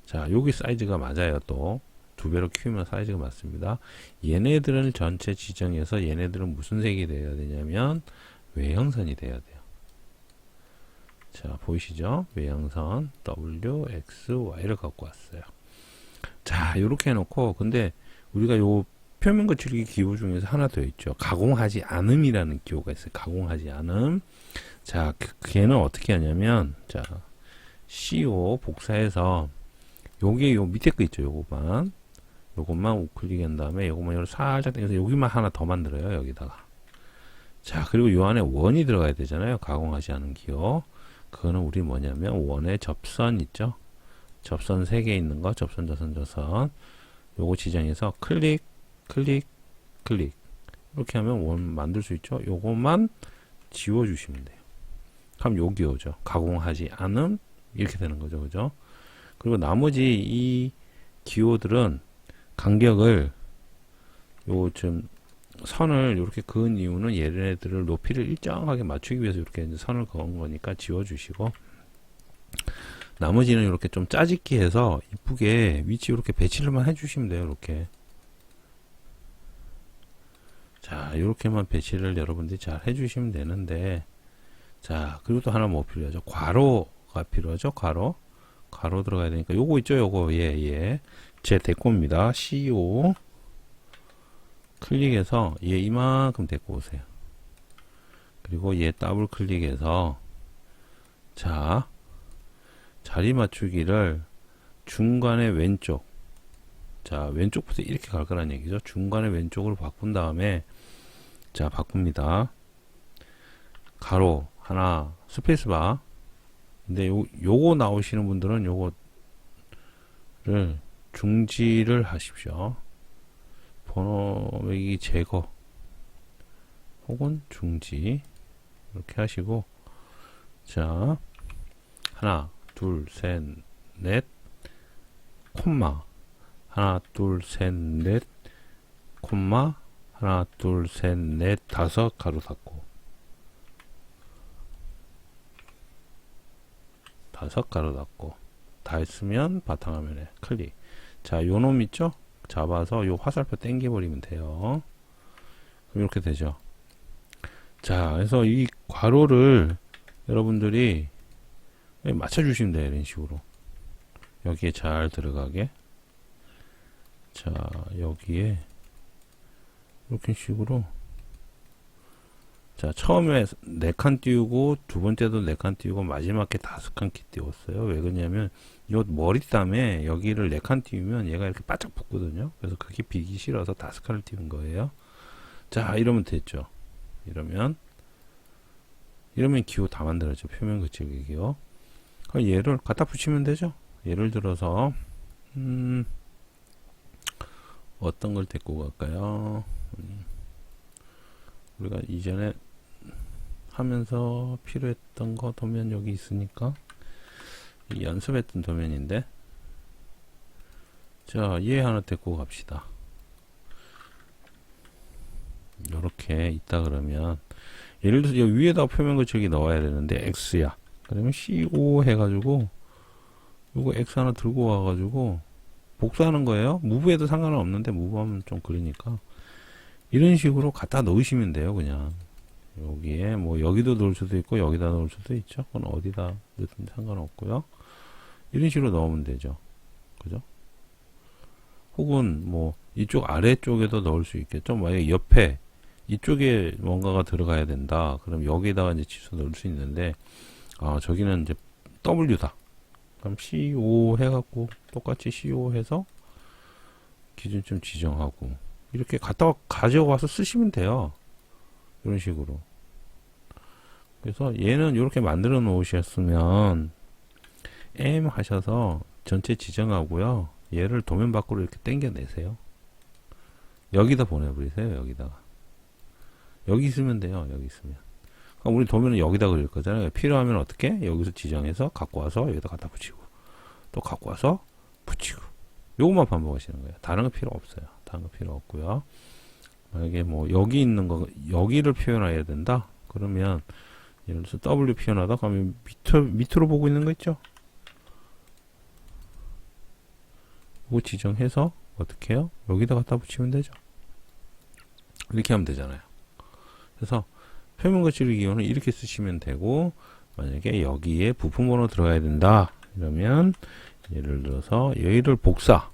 자, 여기 사이즈가 맞아요. 또 두 배로 키우면 사이즈가 맞습니다. 얘네들은 전체 지정해서 얘네들은 무슨 색이 돼야 되냐면 외형선이 돼야 돼요. 자, 보이시죠? 외형선 W, X, Y를 갖고 왔어요. 자, 이렇게 해놓고 근데 우리가 요 표면 거칠기 기호 중에서 하나 더 있죠. 가공하지 않음이라는 기호가 있어요. 가공하지 않음. 자, 걔는 어떻게 하냐면, 자, CO 복사해서, 요게 요 밑에 거 있죠. 요것만 우클릭한 다음에 요것만 요걸 살짝 당겨서 여기만 하나 더 만들어요. 여기다가. 자, 그리고 요 안에 원이 들어가야 되잖아요. 가공하지 않은 기호. 그거는 우리 뭐냐면, 원의 접선 있죠. 접선 3개 있는 거, 접선. 요거 지정해서 클릭. 이렇게 하면 원 만들 수 있죠. 요것만 지워주시면 돼요. 그럼 요 기호죠. 가공하지 않음. 이렇게 되는 거죠. 그죠? 그리고 나머지 이 기호들은 간격을 선을 이렇게 그은 이유는 얘네들을 높이를 일정하게 맞추기 위해서 이렇게 이제 선을 그은 거니까 지워주시고, 나머지는 이렇게 좀 짜집기 해서 이쁘게 위치 이렇게 배치를만 해주시면 돼요. 이렇게. 자, 이렇게만 배치를 여러분들이 잘 해주시면 되는데, 자, 그리고 또 하나 뭐 필요하죠? 괄호가 필요하죠? 괄호 들어가야 되니까 요거 있죠? 요거 제 데코입니다. CO 클릭해서 얘 이만큼 데리고 오세요. 그리고 얘 더블 클릭해서, 자, 자리 맞추기를 중간에 왼쪽, 자, 왼쪽부터 이렇게 갈 거란 얘기죠. 중간에 왼쪽으로 바꾼 다음에, 자, 바꿉니다. 가로 하나, 스페이스바. 근데 요거 나오시는 분들은 요거를 중지를 하십시오. 번호 매기 제거 혹은 중지 이렇게 하시고, 자, 하나, 둘, 셋, 넷, 콤마, 하나, 둘, 셋, 넷, 콤마, 하나, 둘, 셋, 넷, 다섯, 가로 닫고, 다섯, 가로 닫고, 다 했으면 바탕화면에 클릭. 자, 요 놈 있죠? 잡아서 요 화살표 당겨버리면 돼요. 그럼 이렇게 되죠. 자, 그래서 이 괄호를 여러분들이 맞춰주시면 돼요. 이런 식으로. 여기에 잘 들어가게. 자, 여기에 이렇게 식으로. 자, 처음에 4칸 띄우고 두 번째도 4칸 띄우고 마지막에 5칸 띄웠어요. 왜 그러냐면 요 머리땀에 여기를 4칸 띄우면 얘가 이렇게 바짝 붙거든요. 그래서 그게 비기 싫어서 5칸을 띄운 거예요. 자, 이러면 됐죠. 이러면 기호 다 만들어져. 표면 거칠기 기호. 그럼 얘를 갖다 붙이면 되죠. 예를 들어서 어떤 걸 데리고 갈까요? 우리가 이전에 하면서 필요했던 거 도면 여기 있으니까 연습했던 도면인데, 자, 얘 하나 데리고 갑시다. 요렇게 있다 그러면, 예를 들어서 여기 위에다 표면 거칠기 넣어야 되는데 X야. 그러면 CO 해가지고 요거 X 하나 들고 와가지고 복사하는 거예요. 무브해도 상관은 없는데 무브하면 좀 그러니까 이런 식으로 갖다 넣으시면 돼요. 그냥 여기에 뭐 여기도 넣을 수도 있고 여기다 넣을 수도 있죠. 그건 어디다 넣든 상관없고요. 이런 식으로 넣으면 되죠. 그죠? 혹은 뭐 이쪽 아래쪽에도 넣을 수 있겠죠. 만약에 옆에 이쪽에 뭔가가 들어가야 된다. 그럼 여기다가 이제 지수 넣을 수 있는데, 저기는 이제 W다. 그럼 CO 해갖고 똑같이 CO 해서 기준점 지정하고 이렇게 가져와서 쓰시면 돼요. 이런 식으로. 그래서 얘는 이렇게 만들어 놓으셨으면 M 하셔서 전체 지정하고요. 얘를 도면 밖으로 이렇게 당겨내세요. 여기다 보내버리세요. 여기다가. 여기 있으면 돼요. 여기 있으면. 그럼 우리 도면은 여기다 그릴 거잖아요. 필요하면 어떻게? 여기서 지정해서 갖고 와서 여기다 갖다 붙이고 또 갖고 와서 붙이고 요것만 반복하시는 거예요. 다른 거 필요 없어요. 다른 거 필요 없고요. 만약에 뭐 여기 있는 거 여기를 표현해야 된다. 그러면 예를 들어서 W 표현하다 그러면 밑으로 보고 있는 거 있죠? 이거 지정해서 어떻게 해요? 여기다 갖다 붙이면 되죠. 이렇게 하면 되잖아요. 그래서 표면 거칠기 기호는 이렇게 쓰시면 되고, 만약에 여기에 부품번호 들어가야 된다 이러면 예를 들어서 여기를 복사,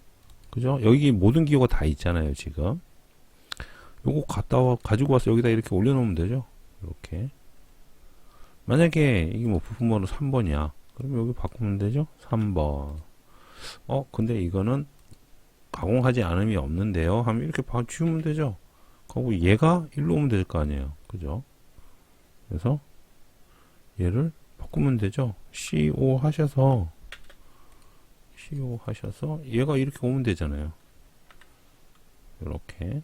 그죠? 여기 모든 기호가 다 있잖아요. 지금 요거 가지고 와서 여기다 이렇게 올려놓으면 되죠. 이렇게. 만약에 이게 뭐 부품번호 3번이야. 그럼 여기 바꾸면 되죠. 3번. 근데 이거는 가공하지 않음이 없는데요. 하면 이렇게 지우면 되죠. 그리고 얘가 일로 오면 될 거 아니에요. 그죠? 그래서 얘를 바꾸면 되죠. CO 하셔서 얘가 이렇게 오면 되잖아요. 이렇게.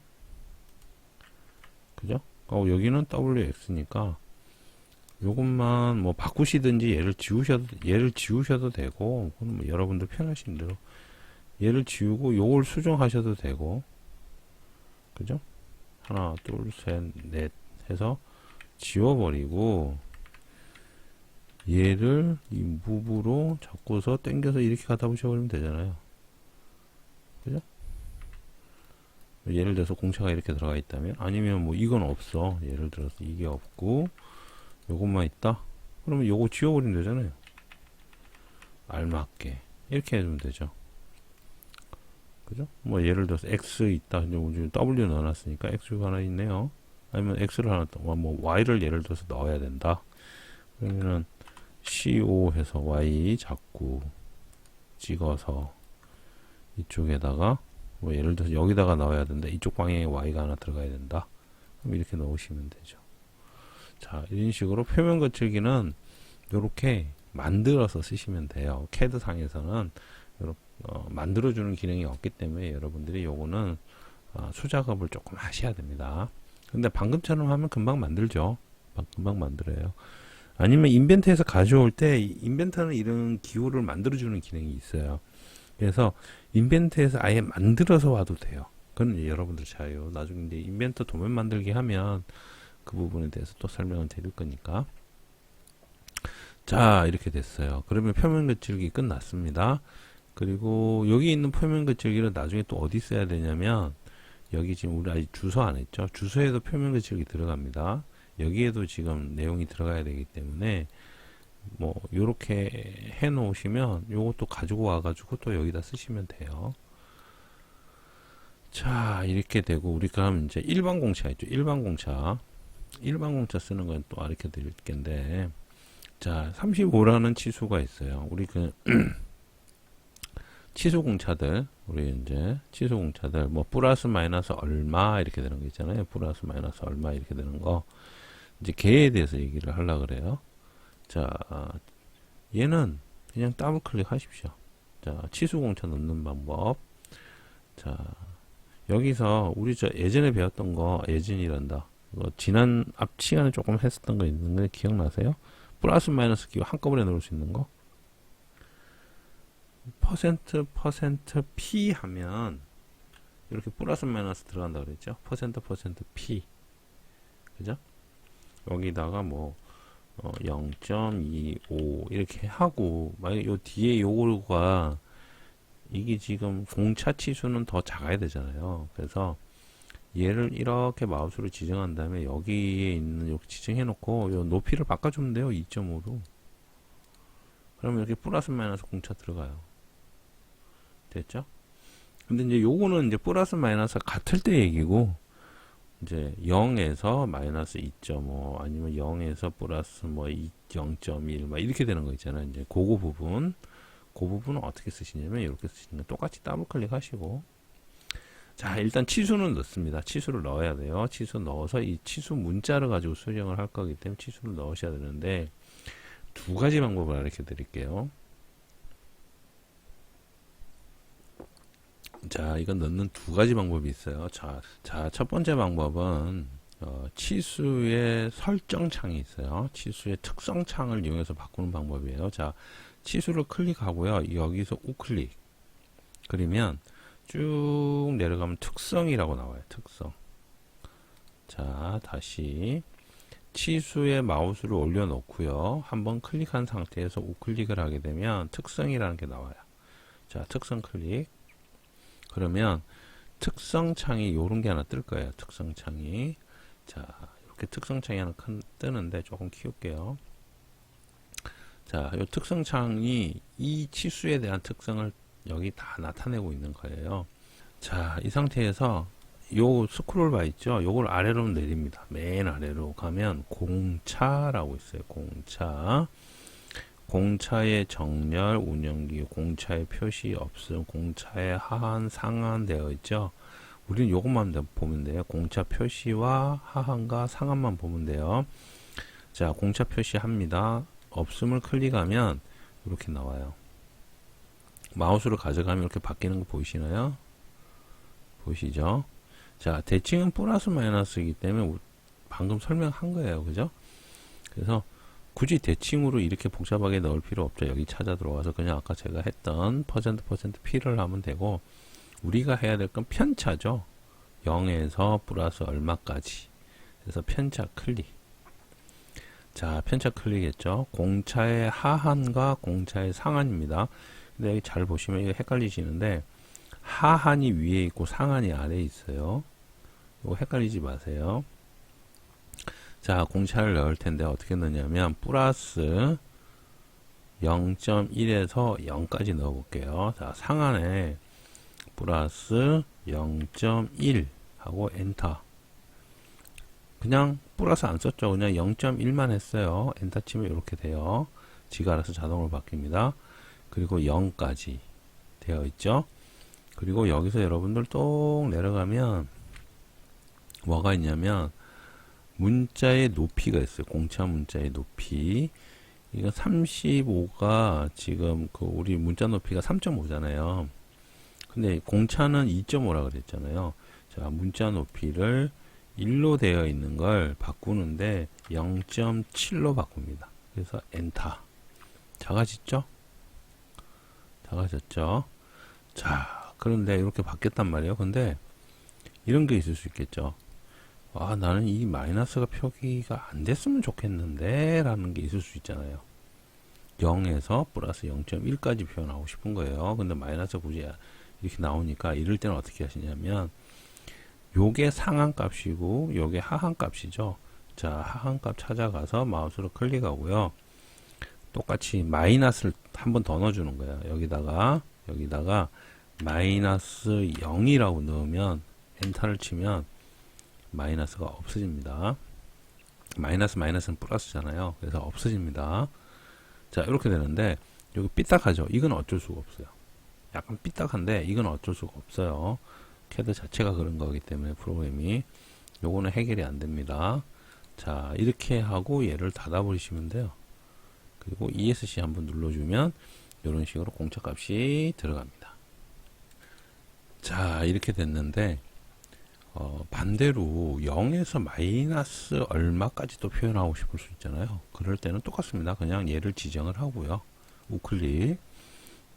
그죠? 여기는 WX니까 요것만 뭐 바꾸시든지 얘를 지우셔도 되고, 그건 뭐 여러분들 편하신 대로 얘를 지우고 요걸 수정하셔도 되고, 그죠? 하나, 둘, 셋, 넷 해서 지워버리고, 얘를 이 무브로 잡고서 당겨서 이렇게 갖다 붙여버리면 되잖아요. 그죠? 예를 들어서 공차가 이렇게 들어가 있다면, 아니면 뭐 이건 없어. 예를 들어서 이게 없고 요것만 있다. 그러면 요거 지워버리면 되잖아요. 알맞게 이렇게 해주면 되죠. 그죠? 뭐 예를 들어서 X 있다. W 넣어놨으니까 X가 하나 있네요. 아니면 X를 하나 뭐 Y를 예를 들어서 넣어야 된다. 그러면은 CO 해서 Y 잡고 찍어서 이쪽에다가 뭐 예를 들어서 여기다가 넣어야 된다. 이쪽 방향에 Y가 하나 들어가야 된다. 그럼 이렇게 넣으시면 되죠. 자, 이런 식으로 표면 거칠기는 이렇게 만들어서 쓰시면 돼요. CAD 상에서는 만들어주는 기능이 없기 때문에 여러분들이 요거는 수작업을 조금 하셔야 됩니다. 근데 방금처럼 하면 금방 만들죠. 금방 만들어요. 아니면 인벤터에서 가져올 때 인벤터는 이런 기호를 만들어주는 기능이 있어요. 그래서 인벤터에서 아예 만들어서 와도 돼요. 그건 이제 여러분들 자유. 나중에 이제 인벤터 도면 만들기 하면 그 부분에 대해서 또 설명을 드릴 거니까. 자, 이렇게 됐어요. 그러면 표면 거칠기 끝났습니다. 그리고 여기 있는 표면 거칠기를 나중에 또 어디 써야 되냐면, 여기 지금 우리 아직 주소 안 했죠. 주소에도 표면 거칠기 들어갑니다. 여기에도 지금 내용이 들어가야 되기 때문에 뭐 요렇게 해 놓으시면 요것도 가지고 와 가지고 또 여기다 쓰시면 돼요. 자, 이렇게 되고, 우리가 하면 이제 일반 공차 있죠. 일반 공차 쓰는 건 또 가르쳐 드릴 텐데, 자, 35라는 치수가 있어요. 우리 치수 공차들, 뭐 플러스 마이너스 얼마 이렇게 되는 거 있잖아요. 플러스 마이너스 얼마 이렇게 되는 거, 이제 걔에 대해서 얘기를 하려고 그래요. 자, 얘는 그냥 더블 클릭하십시오. 자, 치수 공차 넣는 방법. 자, 여기서 우리 예전에 배웠던 거, 예전이란다. 지난 앞 시간에 조금 했었던 거 있는데 기억나세요? 플러스 마이너스 기호 한꺼번에 넣을 수 있는 거. 퍼센트 P 하면 이렇게 플러스 마이너스 들어간다 그랬죠? 퍼센트 P. 그죠? 여기다가 뭐 0.25 이렇게 하고, 만약 요 뒤에 요거가 이게 지금 공차 치수는 더 작아야 되잖아요. 그래서 얘를 이렇게 마우스로 지정한 다음에 여기에 있는 여기 지정해 놓고 요 높이를 바꿔주면 돼요. 2.5로. 그러면 이렇게 플러스 마이너스 공차 들어가요. 됐죠? 근데 이제 요거는 이제 플러스 마이너스 같을 때 얘기고, 이제 0에서 마이너스 2.5 아니면 0에서 플러스 뭐 0.1 막 이렇게 되는 거 있잖아요. 이제 그 부분은 어떻게 쓰시냐면 이렇게 쓰시는 거 똑같이 더블 클릭하시고, 자, 일단 치수는 넣습니다. 치수를 넣어야 돼요. 치수 넣어서 이 치수 문자를 가지고 수정을 할 거기 때문에 치수를 넣으셔야 되는데, 두 가지 방법을 가르쳐 드릴게요. 자, 이건 넣는 두 가지 방법이 있어요. 자, 첫 번째 방법은 치수의 설정 창이 있어요. 치수의 특성 창을 이용해서 바꾸는 방법이에요. 자, 치수를 클릭하고요. 여기서 우클릭. 그러면 쭉 내려가면 특성이라고 나와요. 특성. 자, 다시 치수에 마우스를 올려놓고요. 한번 클릭한 상태에서 우클릭을 하게 되면 특성이라는 게 나와요. 자, 특성 클릭. 그러면 특성 창이 요런 게 하나 뜰 거예요. 특성 창이. 자, 이렇게 특성 창이 하나 뜨는데 조금 키울게요. 자, 이 특성 창이 이 치수에 대한 특성을 여기 다 나타내고 있는 거예요. 자, 이 상태에서 요 스크롤 바 있죠? 요걸 아래로 내립니다. 맨 아래로 가면 공차라고 있어요. 공차. 공차의 정렬, 운영기, 공차의 표시 없음, 공차의 하한, 상한 되어 있죠? 우리는 요것만 보면 돼요. 공차 표시와 하한과 상한만 보면 돼요. 자, 공차 표시합니다. 없음을 클릭하면 이렇게 나와요. 마우스로 가져가면 이렇게 바뀌는 거 보이시나요? 보이시죠? 자, 대칭은 플러스 마이너스이기 때문에 방금 설명한 거예요. 그죠? 그래서 굳이 대칭으로 이렇게 복잡하게 넣을 필요 없죠. 여기 찾아 들어가서 그냥 아까 제가 했던 %% P를 하면 되고, 우리가 해야 될 건 편차죠. 0에서 플러스 얼마까지. 그래서 편차 클릭. 자, 편차 클릭했죠. 공차의 하한과 공차의 상한입니다. 근데 여기 잘 보시면 이거 헷갈리시는데, 하한이 위에 있고 상한이 아래에 있어요. 이거 헷갈리지 마세요. 자, 공차를 넣을 텐데 어떻게 넣냐면 플러스 0.1에서 0까지 넣어 볼게요. 자, 상한에 플러스 0.1 하고 엔터. 그냥 플러스 안 썼죠. 그냥 0.1만 했어요. 엔터 치면 이렇게 돼요. 지가 알아서 자동으로 바뀝니다. 그리고 0까지 되어 있죠. 그리고 여기서 여러분들 또 내려가면 뭐가 있냐면 문자의 높이가 있어요. 공차 문자의 높이. 이거 35가 지금 그 우리 문자 높이가 3.5잖아요. 근데 공차는 2.5라 그랬잖아요. 자, 문자 높이를 1로 되어 있는 걸 바꾸는데 0.7로 바꿉니다. 그래서 엔터. 작아졌죠? 작아졌죠? 자, 그런데 이렇게 바뀌었단 말이에요. 근데 이런 게 있을 수 있겠죠. 아, 나는 이 마이너스가 표기가 안 됐으면 좋겠는데 라는 게 있을 수 있잖아요. 0에서 플러스 0.1까지 표현하고 싶은 거예요. 근데 마이너스 굳이 이렇게 나오니까 이럴 때는 어떻게 하시냐면 요게 상한 값이고 요게 하한 값이죠. 자, 하한 값 찾아가서 마우스로 클릭하고요. 똑같이 마이너스를 한 번 더 넣어주는 거예요. 여기다가 마이너스 0이라고 넣으면 엔터를 치면 마이너스가 없어집니다. 마이너스는 플러스잖아요. 그래서 없어집니다. 자, 이렇게 되는데 여기 삐딱하죠. 이건 어쩔 수가 없어요. 약간 삐딱한데 이건 어쩔 수가 없어요. 캐드 자체가 그런 거기 때문에 프로그램이 요거는 해결이 안 됩니다. 자, 이렇게 하고 얘를 닫아 버리시면 돼요. 그리고 ESC 한번 눌러주면 이런 식으로 공차 값이 들어갑니다. 자, 이렇게 됐는데 반대로 0에서 마이너스 얼마까지도 표현하고 싶을 수 있잖아요. 그럴 때는 똑같습니다. 그냥 얘를 지정을 하고요. 우클릭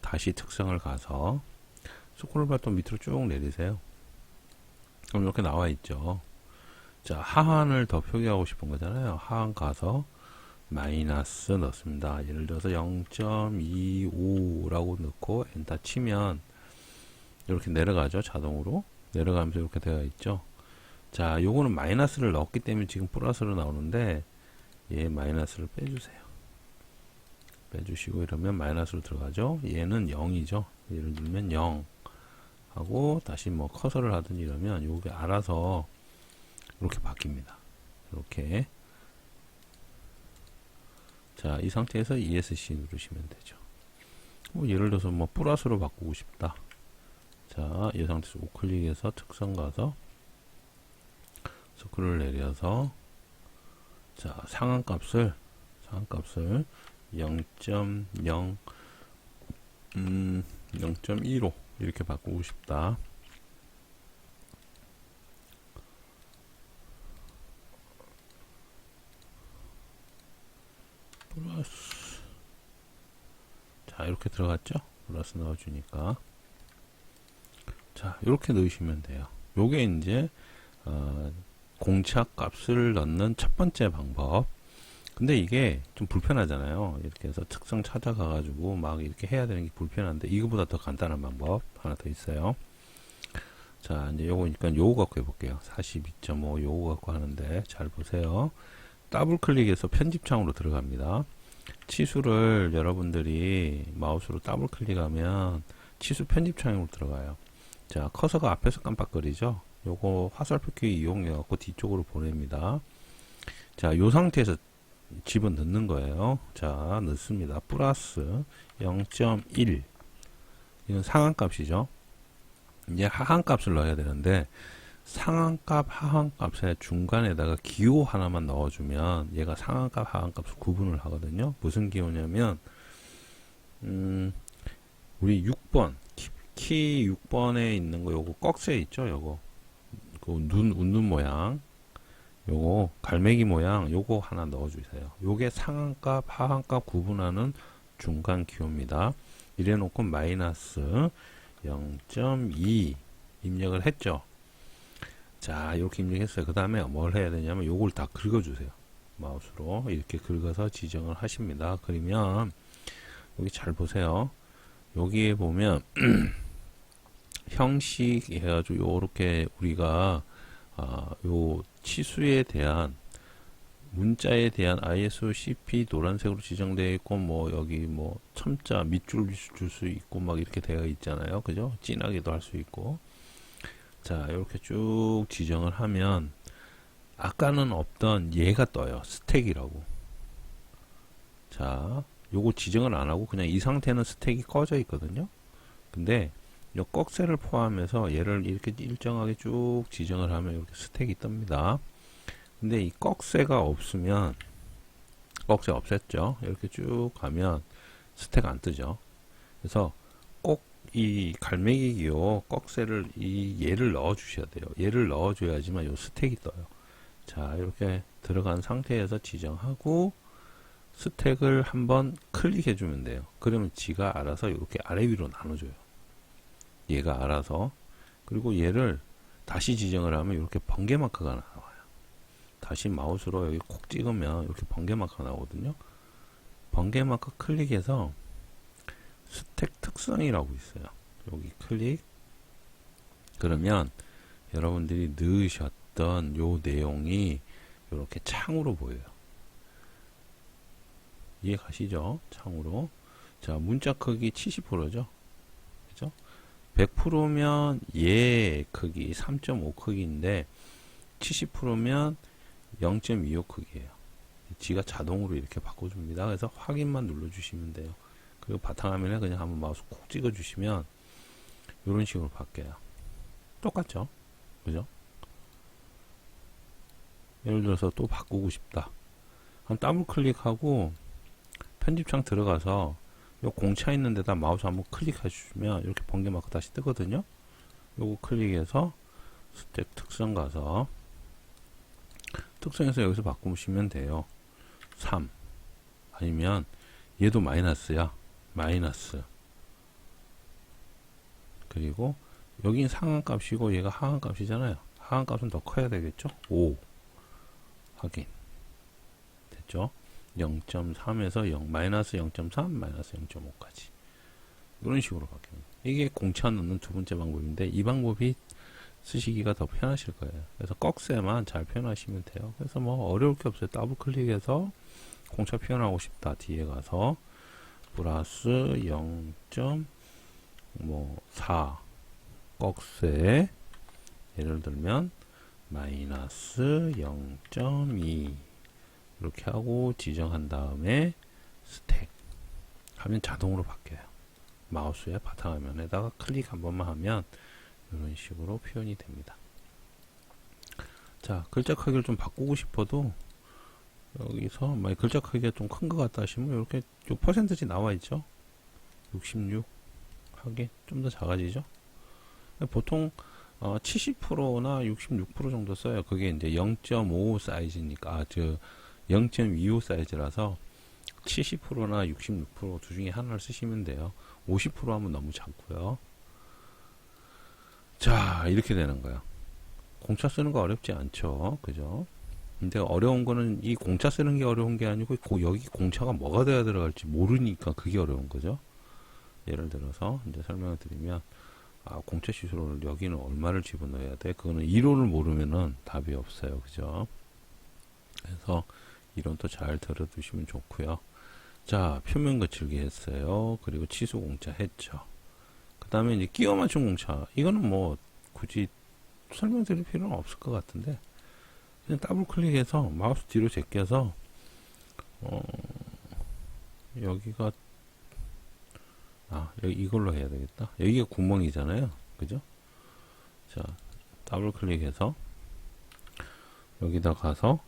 다시 특성을 가서 스크롤바 또 밑으로 쭉 내리세요. 그럼 이렇게 나와 있죠. 자, 하한을 더 표기하고 싶은 거잖아요. 하한 가서 마이너스 넣습니다. 예를 들어서 0.25라고 넣고 엔터 치면 이렇게 내려가죠. 자동으로 내려가면서 이렇게 되어 있죠. 자, 요거는 마이너스를 넣었기 때문에 지금 플러스로 나오는데 얘 마이너스를 빼주세요. 빼주시고 이러면 마이너스로 들어가죠. 얘는 0이죠. 예를 들면 0 하고 다시 뭐 커서를 하든지 이러면 요게 알아서 이렇게 바뀝니다. 이렇게. 자, 이 상태에서 ESC 누르시면 되죠. 뭐 예를 들어서 뭐 플러스로 바꾸고 싶다. 자, 이 상태에서 우클릭해서 특성 가서 스크롤 내려서 자, 상한값을 0.0 0.15 이렇게 바꾸고 싶다. 플러스. 자, 이렇게 들어갔죠? 플러스 넣어주니까. 자, 이렇게 넣으시면 돼요. 요게 이제 공차 값을 넣는 첫 번째 방법. 근데 이게 좀 불편하잖아요. 이렇게 해서 특성 찾아가 가지고 막 이렇게 해야 되는 게 불편한데 이거보다 더 간단한 방법 하나 더 있어요. 자, 이제 요거니까 요거 갖고 해볼게요. 42.5 요거 갖고 하는데 잘 보세요. 더블 클릭해서 편집창으로 들어갑니다. 치수를 여러분들이 마우스로 더블 클릭하면 치수 편집창으로 들어가요. 자, 커서가 앞에서 깜빡거리죠. 요거 화살표키 이용해 갖고 뒤쪽으로 보냅니다. 자, 요 상태에서 집어넣는 거예요. 자, 넣습니다. 플러스 0.1. 이건 상한값이죠. 이제 하한값을 넣어야 되는데, 상한값, 하한값의 중간에다가 기호 하나만 넣어주면 얘가 상한값, 하한값을 구분을 하거든요. 무슨 기호냐면, 우리 6번, 키 6번에 있는 거, 요거 꺽쇠 있죠? 요거. 그 웃는 모양. 요거, 갈매기 모양, 요거 하나 넣어주세요. 요게 상한값, 하한값 구분하는 중간 기호입니다. 이래 놓고 마이너스 0.2 입력을 했죠. 자, 이렇게 입력했어요. 그 다음에 뭘 해야 되냐면 요걸 다 긁어주세요. 마우스로 이렇게 긁어서 지정을 하십니다. 그러면 여기 잘 보세요. 여기에 보면 형식 해가지고 요렇게 우리가 요 치수에 대한 문자에 대한 ISO/CP 노란색으로 지정되어 있고, 뭐 여기 뭐 첨자 밑줄 줄 수 있고 막 이렇게 되어 있잖아요. 그죠? 진하게도 할 수 있고. 자, 이렇게 쭉 지정을 하면 아까는 없던 얘가 떠요. 스택이라고. 자, 요거 지정을 안 하고 그냥 이 상태는 스택이 꺼져 있거든요. 근데 요 꺽쇠를 포함해서 얘를 이렇게 일정하게 쭉 지정을 하면 이렇게 스택이 뜹니다. 근데 이 꺽쇠가 없으면, 꺽쇠 없앴죠. 이렇게 쭉 가면 스택 안 뜨죠. 그래서 꼭 이 갈매기 기호 꺽쇠를 얘를 넣어 주셔야 돼요. 얘를 넣어 줘야지만 요 스택이 떠요. 자, 이렇게 들어간 상태에서 지정하고 스택을 한번 클릭해 주면 돼요. 그러면 지가 알아서 이렇게 아래 위로 나눠줘요. 얘가 알아서. 그리고 얘를 다시 지정을 하면 이렇게 번개 마크가 나와요. 다시 마우스로 여기 콕 찍으면 이렇게 번개 마크가 나오거든요. 번개 마크 클릭해서 스택 특성이라고 있어요. 여기 클릭. 그러면 여러분들이 넣으셨던 요 내용이 이렇게 창으로 보여요. 이해 가시죠? 창으로. 자, 문자 크기 70%죠. 그죠? 100%면 얘 크기 3.5 크기인데 70%면 0.25 크기예요. 지가 자동으로 이렇게 바꿔줍니다. 그래서 확인만 눌러주시면 돼요. 그리고 바탕화면에 그냥 한번 마우스 콕 찍어주시면 이런 식으로 바뀌어요. 똑같죠? 그죠? 예를 들어서 또 바꾸고 싶다. 한 더블 클릭하고 편집창 들어가서 요 공차 있는 데다 마우스 한번 클릭해 주시면 이렇게 번개 마크 다시 뜨거든요. 요거 클릭해서 스택 특성 가서 특성에서 여기서 바꾸시면 돼요. 3 아니면 얘도 마이너스야. 마이너스. 그리고 여긴 상한값이고 얘가 하한값이잖아요. 하한값은 더 커야 되겠죠. 5 확인 됐죠. 0.3에서 0 마이너스 0.3 마이너스 0.5까지 이런 식으로 바뀝니다. 이게 공차 넣는 두 번째 방법인데 이 방법이 쓰시기가 더 편하실 거예요. 그래서 꺽쇠만 잘 표현하시면 돼요. 그래서 뭐 어려울 게 없어요. 더블 클릭해서 공차 표현하고 싶다. 뒤에 가서 플러스 0.4 꺽쇠 예를 들면 마이너스 0.2 이렇게 하고 지정한 다음에 스택 하면 자동으로 바뀌어요. 마우스의 바탕화면에다가 클릭 한 번만 하면 이런 식으로 표현이 됩니다. 자, 글자 크기를 좀 바꾸고 싶어도 여기서 만약 글자 크기가 좀 큰 것 같다 하시면 이렇게 요 퍼센트지 나와 있죠. 66 하게 좀 더 작아지죠. 보통 70%나 66% 정도 써요. 그게 이제 0.5 사이즈니까 0.25 사이즈라서 70%나 66% 두 중에 하나를 쓰시면 돼요. 50% 하면 너무 작고요. 자, 이렇게 되는 거예요. 공차 쓰는 거 어렵지 않죠. 그죠? 근데 어려운 거는 이 공차 쓰는 게 어려운 게 아니고 여기 공차가 뭐가 돼야 들어갈지 모르니까 그게 어려운 거죠. 예를 들어서 이제 설명을 드리면 공차 시수를 여기는 얼마를 집어넣어야 돼? 그거는 이론을 모르면은 답이 없어요. 그죠? 그래서 이론도 잘 들어두시면 좋고요. 자, 표면 거칠기 했어요. 그리고 치수 공차 했죠. 그 다음에 이제 끼워 맞춘 공차. 이거는 뭐 굳이 설명드릴 필요는 없을 것 같은데, 그냥 더블 클릭해서 마우스 뒤로 제껴서 여기가 여기 이걸로 해야 되겠다. 여기가 구멍이잖아요, 그죠? 자, 더블 클릭해서 여기다 가서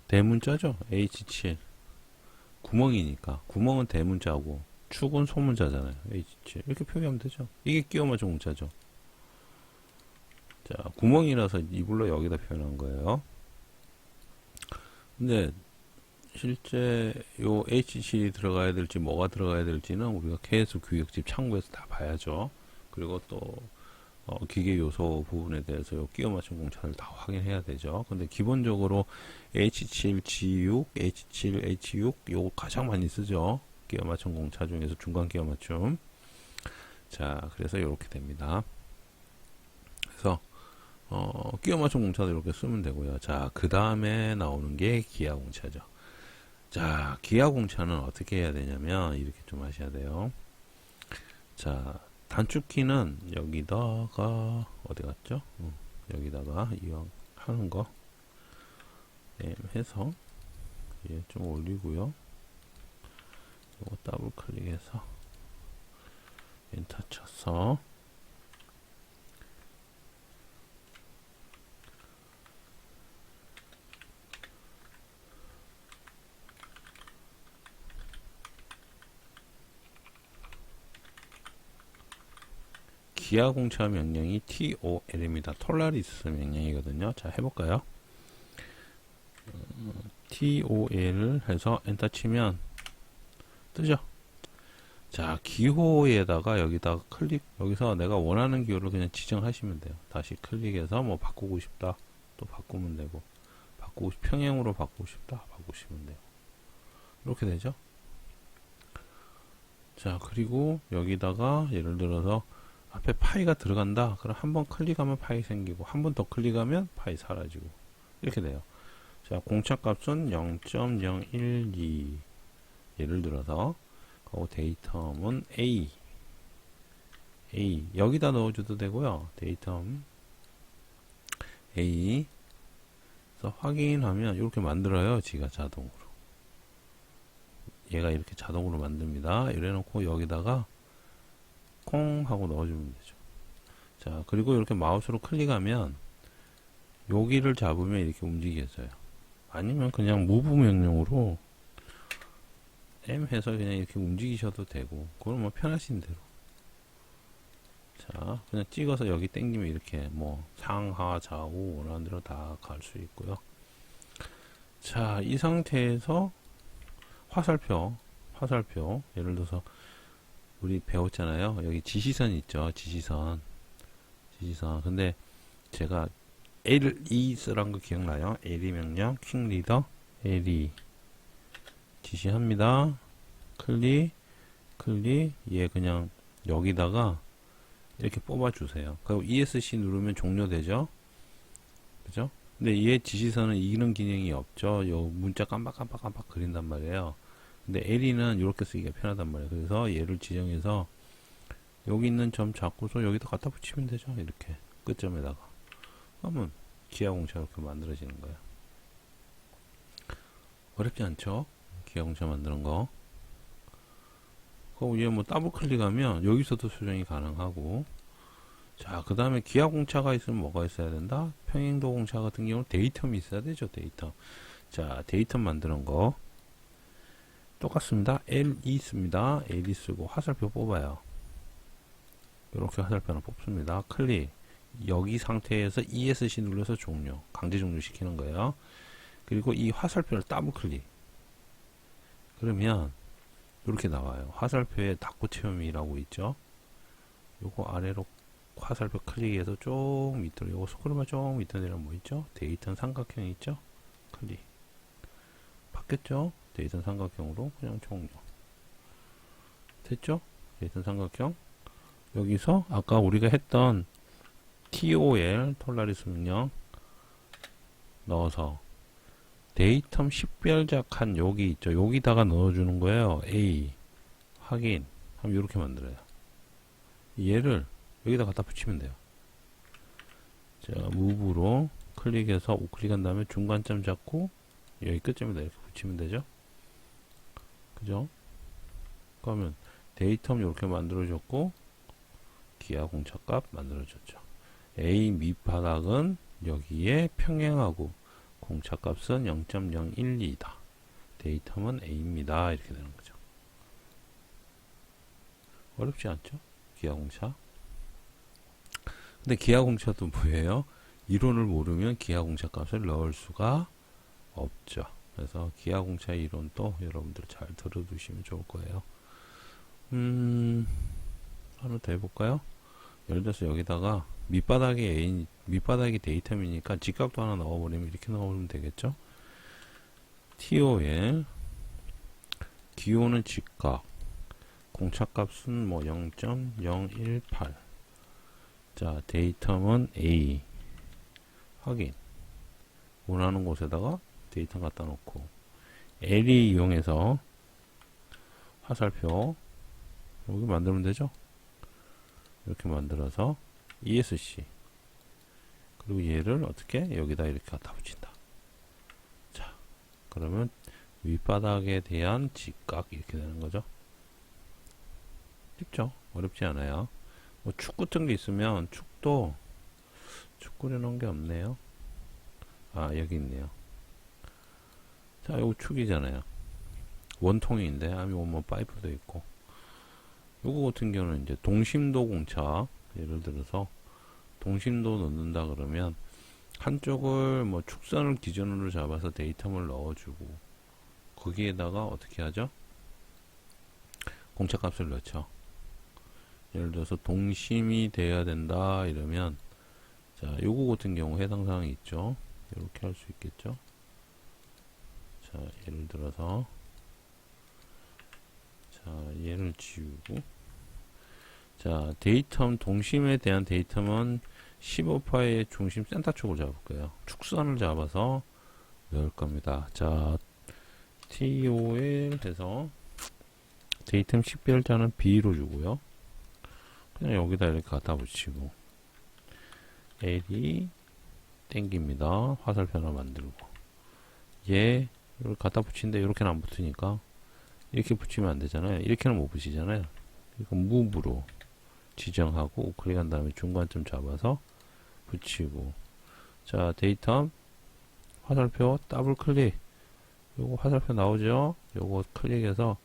대문자죠. H7 구멍이니까, 구멍은 대문자고 축은 소문자잖아요. H7 이렇게 표기하면 되죠. 이게 끼워 맞춘 공차죠. 자, 구멍이라서 이불로 여기다 표현한 거예요. 근데 실제 요 H7이 들어가야 될지 뭐가 들어가야 될지는 우리가 KS 규격집 참고해서 다 봐야죠. 그리고 또 기계 요소 부분에 대해서 요 끼워 맞춘 공차를 다 확인해야 되죠. 근데 기본적으로 H7G6, H7H6 요거 가장 많이 쓰죠. 끼워 맞춘 공차 중에서 중간 끼워 맞춤. 자, 그래서 이렇게 됩니다. 그래서 끼워 맞춘 공차도 이렇게 쓰면 되고요. 자, 그 다음에 나오는 게 기하 공차죠. 자, 기하 공차는 어떻게 해야 되냐면 이렇게 좀 하셔야 돼요. 자, 단축키는 여기다가 어디 갔죠? 여기다가 이왕 하는 거 해서 얘 좀 올리고요. 이거 더블 클릭해서 엔터 쳐서 기하 공차 명령이 TOL입니다. 톨라리스 명령이거든요. 자, 해볼까요? TOL 해서 엔터 치면 뜨죠? 자, 기호에다가 여기다가 클릭, 여기서 내가 원하는 기호를 그냥 지정하시면 돼요. 다시 클릭해서 뭐 바꾸고 싶다. 또 바꾸면 되고, 평행으로 바꾸고 싶다. 바꾸시면 돼요. 이렇게 되죠? 자, 그리고 여기다가 예를 들어서 앞에 파이가 들어간다. 그럼 한 번 클릭하면 파이 생기고, 한 번 더 클릭하면 파이 사라지고, 이렇게 돼요. 자, 공차 값은 0.012. 예를 들어서, 데이텀은 A. 여기다 넣어줘도 되고요. 데이텀 A. 그래서 확인하면 이렇게 만들어요. 지가 자동으로. 얘가 이렇게 자동으로 만듭니다. 이래 놓고 여기다가 콩 하고 넣어주면 되죠. 자, 그리고 이렇게 마우스로 클릭하면 여기를 잡으면 이렇게 움직여져요. 아니면 그냥 move 명령으로 M 해서 그냥 이렇게 움직이셔도 되고, 그건 뭐 편하신 대로. 자, 그냥 찍어서 여기 당기면 이렇게 뭐 상하 좌우 원하는 대로 다 갈 수 있고요. 자, 이 상태에서 화살표 예를 들어서 우리 배웠잖아요. 여기 지시선 있죠. 지시선. 근데 제가 LE 쓰란 거 기억나요? LE 명령, 퀵 리더, LE 지시합니다. 클릭, 얘 그냥 여기다가 이렇게 뽑아주세요. 그리고 ESC 누르면 종료되죠? 그죠? 근데 얘 지시선은 이런 기능이 없죠. 요 문자 깜빡 그린단 말이에요. 근데 LE는 이렇게 쓰기가 편하단 말이에요. 그래서 얘를 지정해서 여기 있는 점 잡고서 여기다 갖다 붙이면 되죠. 이렇게 끝점에다가 그러면 기하공차 이렇게 만들어지는 거예요. 어렵지 않죠? 기하공차 만드는 거. 그리고 얘 뭐 더블 클릭하면 여기서도 수정이 가능하고. 자, 그 다음에 기하공차가 있으면 뭐가 있어야 된다? 평행도 공차 같은 경우는 데이텀이 있어야 되죠. 데이텀. 자, 데이텀 만드는 거 똑같습니다. LE 씁니다. LE 쓰고 화살표 뽑아요. 이렇게 화살표를 뽑습니다. 클릭. 여기 상태에서 ESC 눌러서 종료. 강제 종료 시키는 거예요. 그리고 이 화살표를 더블 클릭. 그러면 이렇게 나와요. 화살표에 닫고 체험이라고 있죠. 요거 아래로 화살표 클릭해서 쭉 밑으로, 요거 스크롤만 쭉 밑으로 내려면 뭐 있죠? 데이터 삼각형 있죠? 클릭. 바뀌었죠? 데이터 삼각형으로 그냥 종료. 됐죠? 데이터 삼각형. 여기서 아까 우리가 했던 TOL 톨라리스 명령 넣어서 데이텀 식별자 칸 여기 있죠. 여기다가 넣어주는 거예요. A 확인 하면 이렇게 만들어요. 얘를 여기다 갖다 붙이면 돼요. 자, 무브로 클릭해서 우클릭한 다음에 중간점 잡고 여기 끝점에다 이렇게 붙이면 되죠. 그죠? 그러면 데이텀 이렇게 만들어졌고 기하 공차값 만들어졌죠. A 밑바닥은 여기에 평행하고 공차값은 0.012다. 데이텀은 A입니다. 이렇게 되는 거죠. 어렵지 않죠? 기하 공차. 근데 기하 공차도 뭐예요? 이론을 모르면 기하 공차 값을 넣을 수가 없죠. 그래서 기하 공차 이론도 여러분들 잘 들어두시면 좋을 거예요. 하나 더 해볼까요? 예를 들어서 여기다가 밑바닥이 데이텀이니까 직각도 하나 넣어버리면 이렇게 넣어보면 되겠죠? TO에 기호는 직각, 공차값은 뭐 0.018. 자, 데이텀은 A. 확인. 원하는 곳에다가 데이터 갖다 놓고 L이 이용해서 화살표 여기 만들면 되죠. 이렇게 만들어서 ESC 그리고 얘를 어떻게 여기다 이렇게 갖다 붙인다. 자, 그러면 윗바닥에 대한 직각 이렇게 되는 거죠. 쉽죠? 어렵지 않아요. 뭐 축 같은 게 있으면 축도 축 그려놓은 게 없네요. 아, 여기 있네요. 자, 요거 축이잖아요. 원통인데, 뭐 파이프도 있고. 요거 같은 경우는 이제 동심도 공차, 예를 들어서 동심도 넣는다 그러면 한쪽을 뭐 축선을 기준으로 잡아서 데이텀을 넣어주고 거기에다가 어떻게 하죠? 공차값을 넣죠. 예를 들어서 동심이 돼야 된다 이러면 자, 요거 같은 경우 해당 사항이 있죠. 이렇게 할 수 있겠죠. 자, 예를 들어서 자, 얘를 지우고 자, 데이텀 동심에 대한 데이텀은 15파의 중심 센터 쪽을 잡을 거예요. 축선을 잡아서 넣을 겁니다. 자, TOL 해서 데이텀 식별자는 B로 주고요. 그냥 여기다 이렇게 갖다 붙이고 L이 땡깁니다. 화살표 하나 만들고 얘 이걸 갖다 붙이는데 이렇게는 안 붙으니까 이렇게 붙이면 안 되잖아요. 이렇게는 못 붙이잖아요. 그러니까 무브로 지정하고 클릭한 다음에 중간점 잡아서 붙이고 자, 데이텀 화살표 더블 클릭 요거 화살표 나오죠. 요거 클릭해서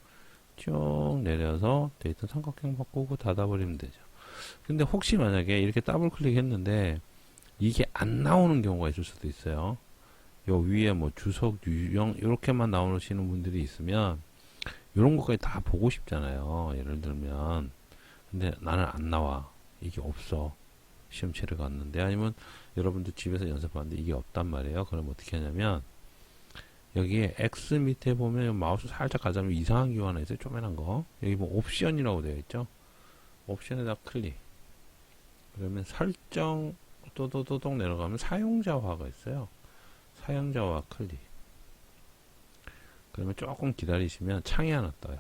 쭉 내려서 데이터 삼각형 바꾸고 닫아버리면 되죠. 근데 혹시 만약에 이렇게 더블 클릭 했는데 이게 안 나오는 경우가 있을 수도 있어요. 요 위에 뭐 주석, 유형 이렇게만 나오시는 분들이 있으면 이런 것까지 다 보고 싶잖아요. 예를 들면 근데 나는 안 나와. 이게 없어. 시험 치러 갔는데 아니면 여러분들 집에서 연습하는데 이게 없단 말이에요. 그럼 어떻게 하냐면 여기에 X 밑에 보면 마우스 살짝 가자면 이상한 기호 하나 있어요. 쪼매난 거. 여기 뭐 옵션이라고 되어 있죠. 옵션에다 클릭. 그러면 설정 또또또또 내려가면 사용자화가 있어요. 사용자화 클릭. 그러면 조금 기다리시면 창이 하나 떠요.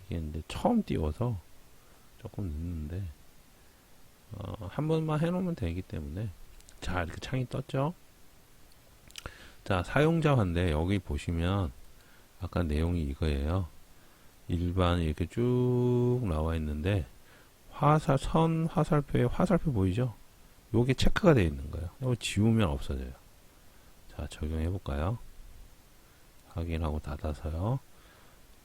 이게 이제 처음 띄워서 조금 늦는데 한 번만 해놓으면 되기 때문에 자, 이렇게 창이 떴죠. 자, 사용자화인데 여기 보시면 아까 내용이 이거예요. 일반 이렇게 쭉 나와 있는데 화살표에 화살표 보이죠? 요게 체크가 되어 있는 거예요. 이거 지우면 없어져요. 자, 적용해 볼까요? 확인하고 닫아서요.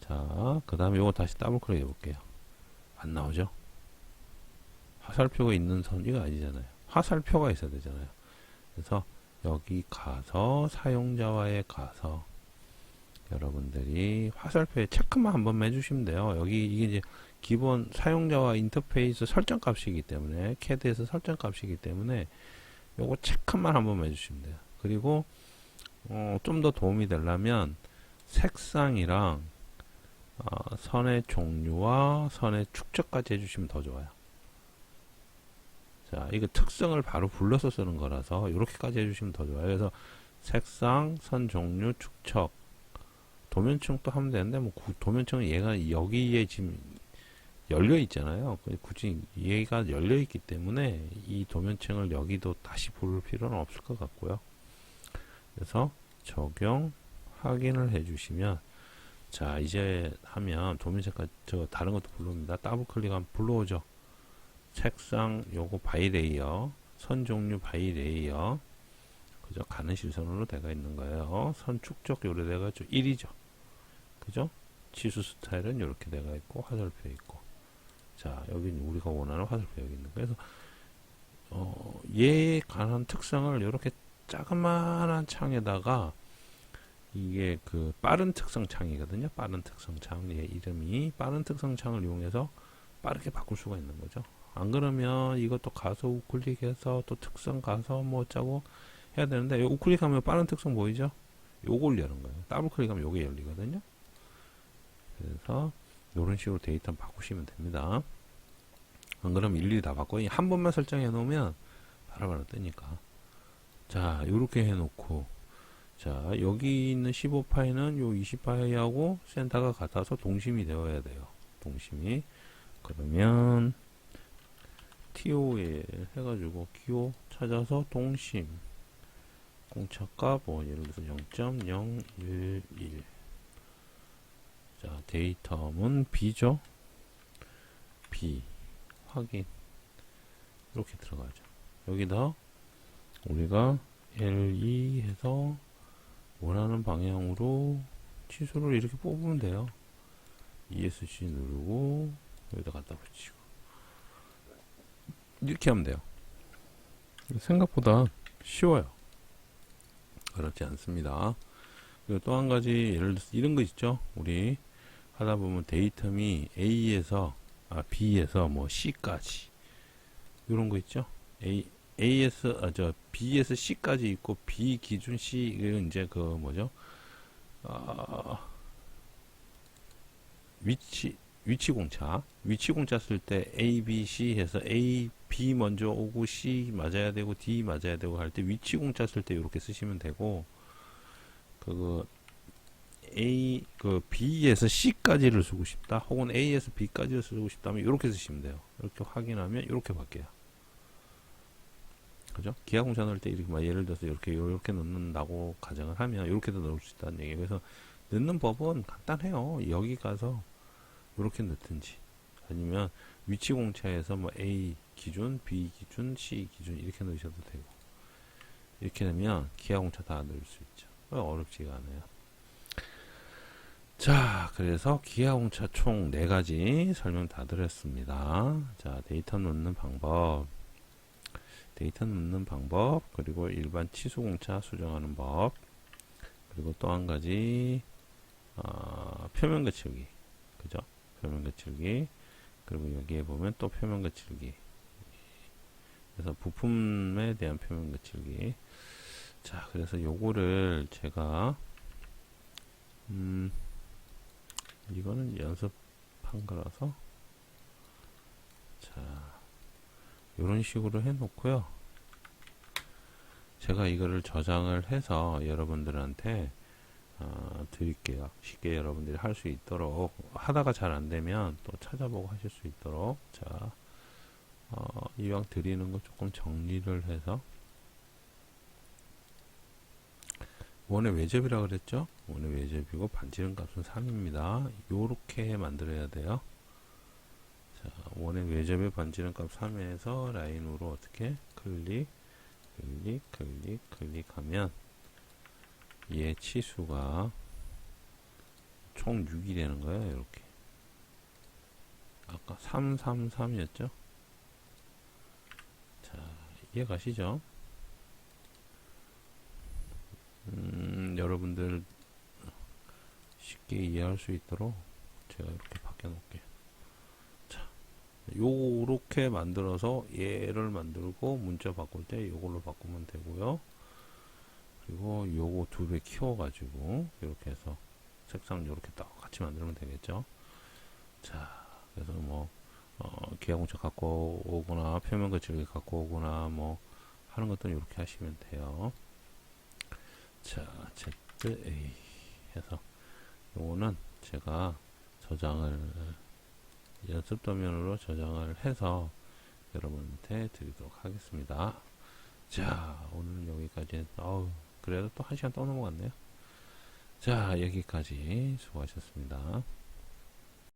자, 그 다음에 요거 다시 더블 클릭 해 볼게요. 안 나오죠? 화살표가 있는 선 이거 아니잖아요. 화살표가 있어야 되잖아요. 그래서 여기 가서 사용자와에 가서 여러분들이 화살표에 체크만 한 번만 해주시면 돼요. 여기 이게 이제 기본 사용자와 인터페이스 설정 값이기 때문에 CAD에서 설정 값이기 때문에 요거 체크만 한 번만 해주시면 돼요. 그리고 좀 더 도움이 되려면 색상이랑 선의 종류와 선의 축적까지 해주시면 더 좋아요. 자, 이거 특성을 바로 불러서 쓰는 거라서 이렇게까지 해주시면 더 좋아요. 그래서 색상, 선 종류, 축척, 도면층도 하면 되는데 뭐 도면층은 얘가 여기에 지금 열려 있잖아요. 굳이 얘가 열려 있기 때문에 이 도면층을 여기도 다시 볼 필요는 없을 것 같고요. 그래서 적용 확인을 해주시면, 자 이제 하면 도면색깔 저 다른 것도 불러옵니다. 더블 클릭하면 불러오죠. 색상 요거 바이 레이어, 선 종류 바이 레이어, 그죠? 가는 실선으로 되어 있는 거예요. 선 축적 요래 돼가지고 1이죠. 그죠? 치수 스타일은 이렇게 되어 있고 화살표 있고, 자 여기 우리가 원하는 화살표 여기 있는 거예요. 그래서 얘에 관한 특성을 이렇게 자그마한 창에다가, 이게 그 빠른 특성 창이거든요. 빠른 특성 창, 얘 이름이 빠른 특성 창을 이용해서 빠르게 바꿀 수가 있는 거죠. 안 그러면 이것도 가서 우클릭해서 또 특성 가서 뭐 어쩌고 해야 되는데, 우클릭하면 빠른 특성 보이죠? 요걸 여는 거예요. 더블 클릭하면 요게 열리거든요. 그래서 이런 식으로 데이터 바꾸시면 됩니다. 안 그러면 일일이 다 바꿔. 한 번만 설정해 놓으면 바로바로 뜨니까. 자, 요렇게 해 놓고, 자, 여기 있는 15파이는 요 20파이하고 센터가 같아서 동심이 되어야 돼요. 동심이. 그러면 TOL 해가지고 기호 찾아서 동심 공차값 예를 들어서 0.011. 자, 데이터는 B죠. B 확인 이렇게 들어가죠. 여기다 우리가 L2 해서 원하는 방향으로 치수를 이렇게 뽑으면 돼요. ESC 누르고 여기다 갖다 붙이고 이렇게 하면 돼요. 생각보다 쉬워요. 그렇지 않습니다. 그리고 또 한 가지, 예를 들어서 이런 거 있죠. 우리 하다 보면 데이텀이 A에서 B에서 뭐 C까지 이런 거 있죠. B에서 C까지 있고 B 기준 C, 이건 이제 그 뭐죠? 위치 공차 쓸 때 A, B, C 해서 A, B 먼저 오고 C 맞아야 되고 D 맞아야 되고 할 때 위치 공차 쓸 때 이렇게 쓰시면 되고, B에서 C까지를 쓰고 싶다, 혹은 A에서 B까지를 쓰고 싶다면 이렇게 쓰시면 돼요. 이렇게 확인하면 이렇게 바뀌어요. 그죠? 기하 공차 넣을 때 이렇게 예를 들어서 이렇게 넣는다고 가정을 하면 이렇게도 넣을 수 있다는 얘기예요. 그래서 넣는 법은 간단해요. 여기 가서 이렇게 넣든지, 아니면 위치 공차에서 뭐 A 기준, B 기준, C 기준 이렇게 넣으셔도 되고, 이렇게 되면 기하 공차 다 넣을 수 있죠. 어렵지가 않아요. 자, 그래서 기하 공차 총 4가지 설명 다 드렸습니다. 자, 데이터 넣는 방법, 그리고 일반 치수 공차 수정하는 법, 그리고 또 한 가지 표면 거칠기, 그죠? 표면 거칠기. 그리고 여기에 보면 또 표면 거칠기. 그래서 부품에 대한 표면 거칠기. 자, 그래서 요거를 제가 이거는 연습한 거라서, 자, 요런 식으로 해 놓고요. 제가 이거를 저장을 해서 여러분들한테 드릴게요. 쉽게 여러분들이 할 수 있도록, 하다가 잘 안되면 또 찾아보고 하실 수 있도록. 자, 이왕 드리는 거 조금 정리를 해서, 원의 외접이라 그랬죠? 원의 외접이고 반지름 값은 3입니다. 요렇게 만들어야 돼요. 자, 원의 외접의 반지름 값 3에서 라인으로 어떻게 클릭하면 얘 치수가 총 6이 되는 거예요. 이렇게. 아까 333이었죠? 자, 이해가시죠? 여러분들 쉽게 이해할 수 있도록 제가 이렇게 바꿔 놓을게요. 자, 요렇게 만들어서 얘를 만들고 문자 바꿀 때 요걸로 바꾸면 되고요. 그리고 요거 2배 키워가지고 이렇게 해서 색상 요렇게 딱 같이 만들면 되겠죠. 자, 그래서 뭐 기하 공차 갖고 오거나 표면 거칠기 갖고 오거나 뭐 하는 것들은 이렇게 하시면 돼요. 자, ZA 해서 요거는 제가 저장을 연습 도면으로 저장을 해서 여러분한테 드리도록 하겠습니다. 자, 오늘 여기까지. 그래도 또 1시간 또 넘어갔네요. 자, 여기까지 수고하셨습니다.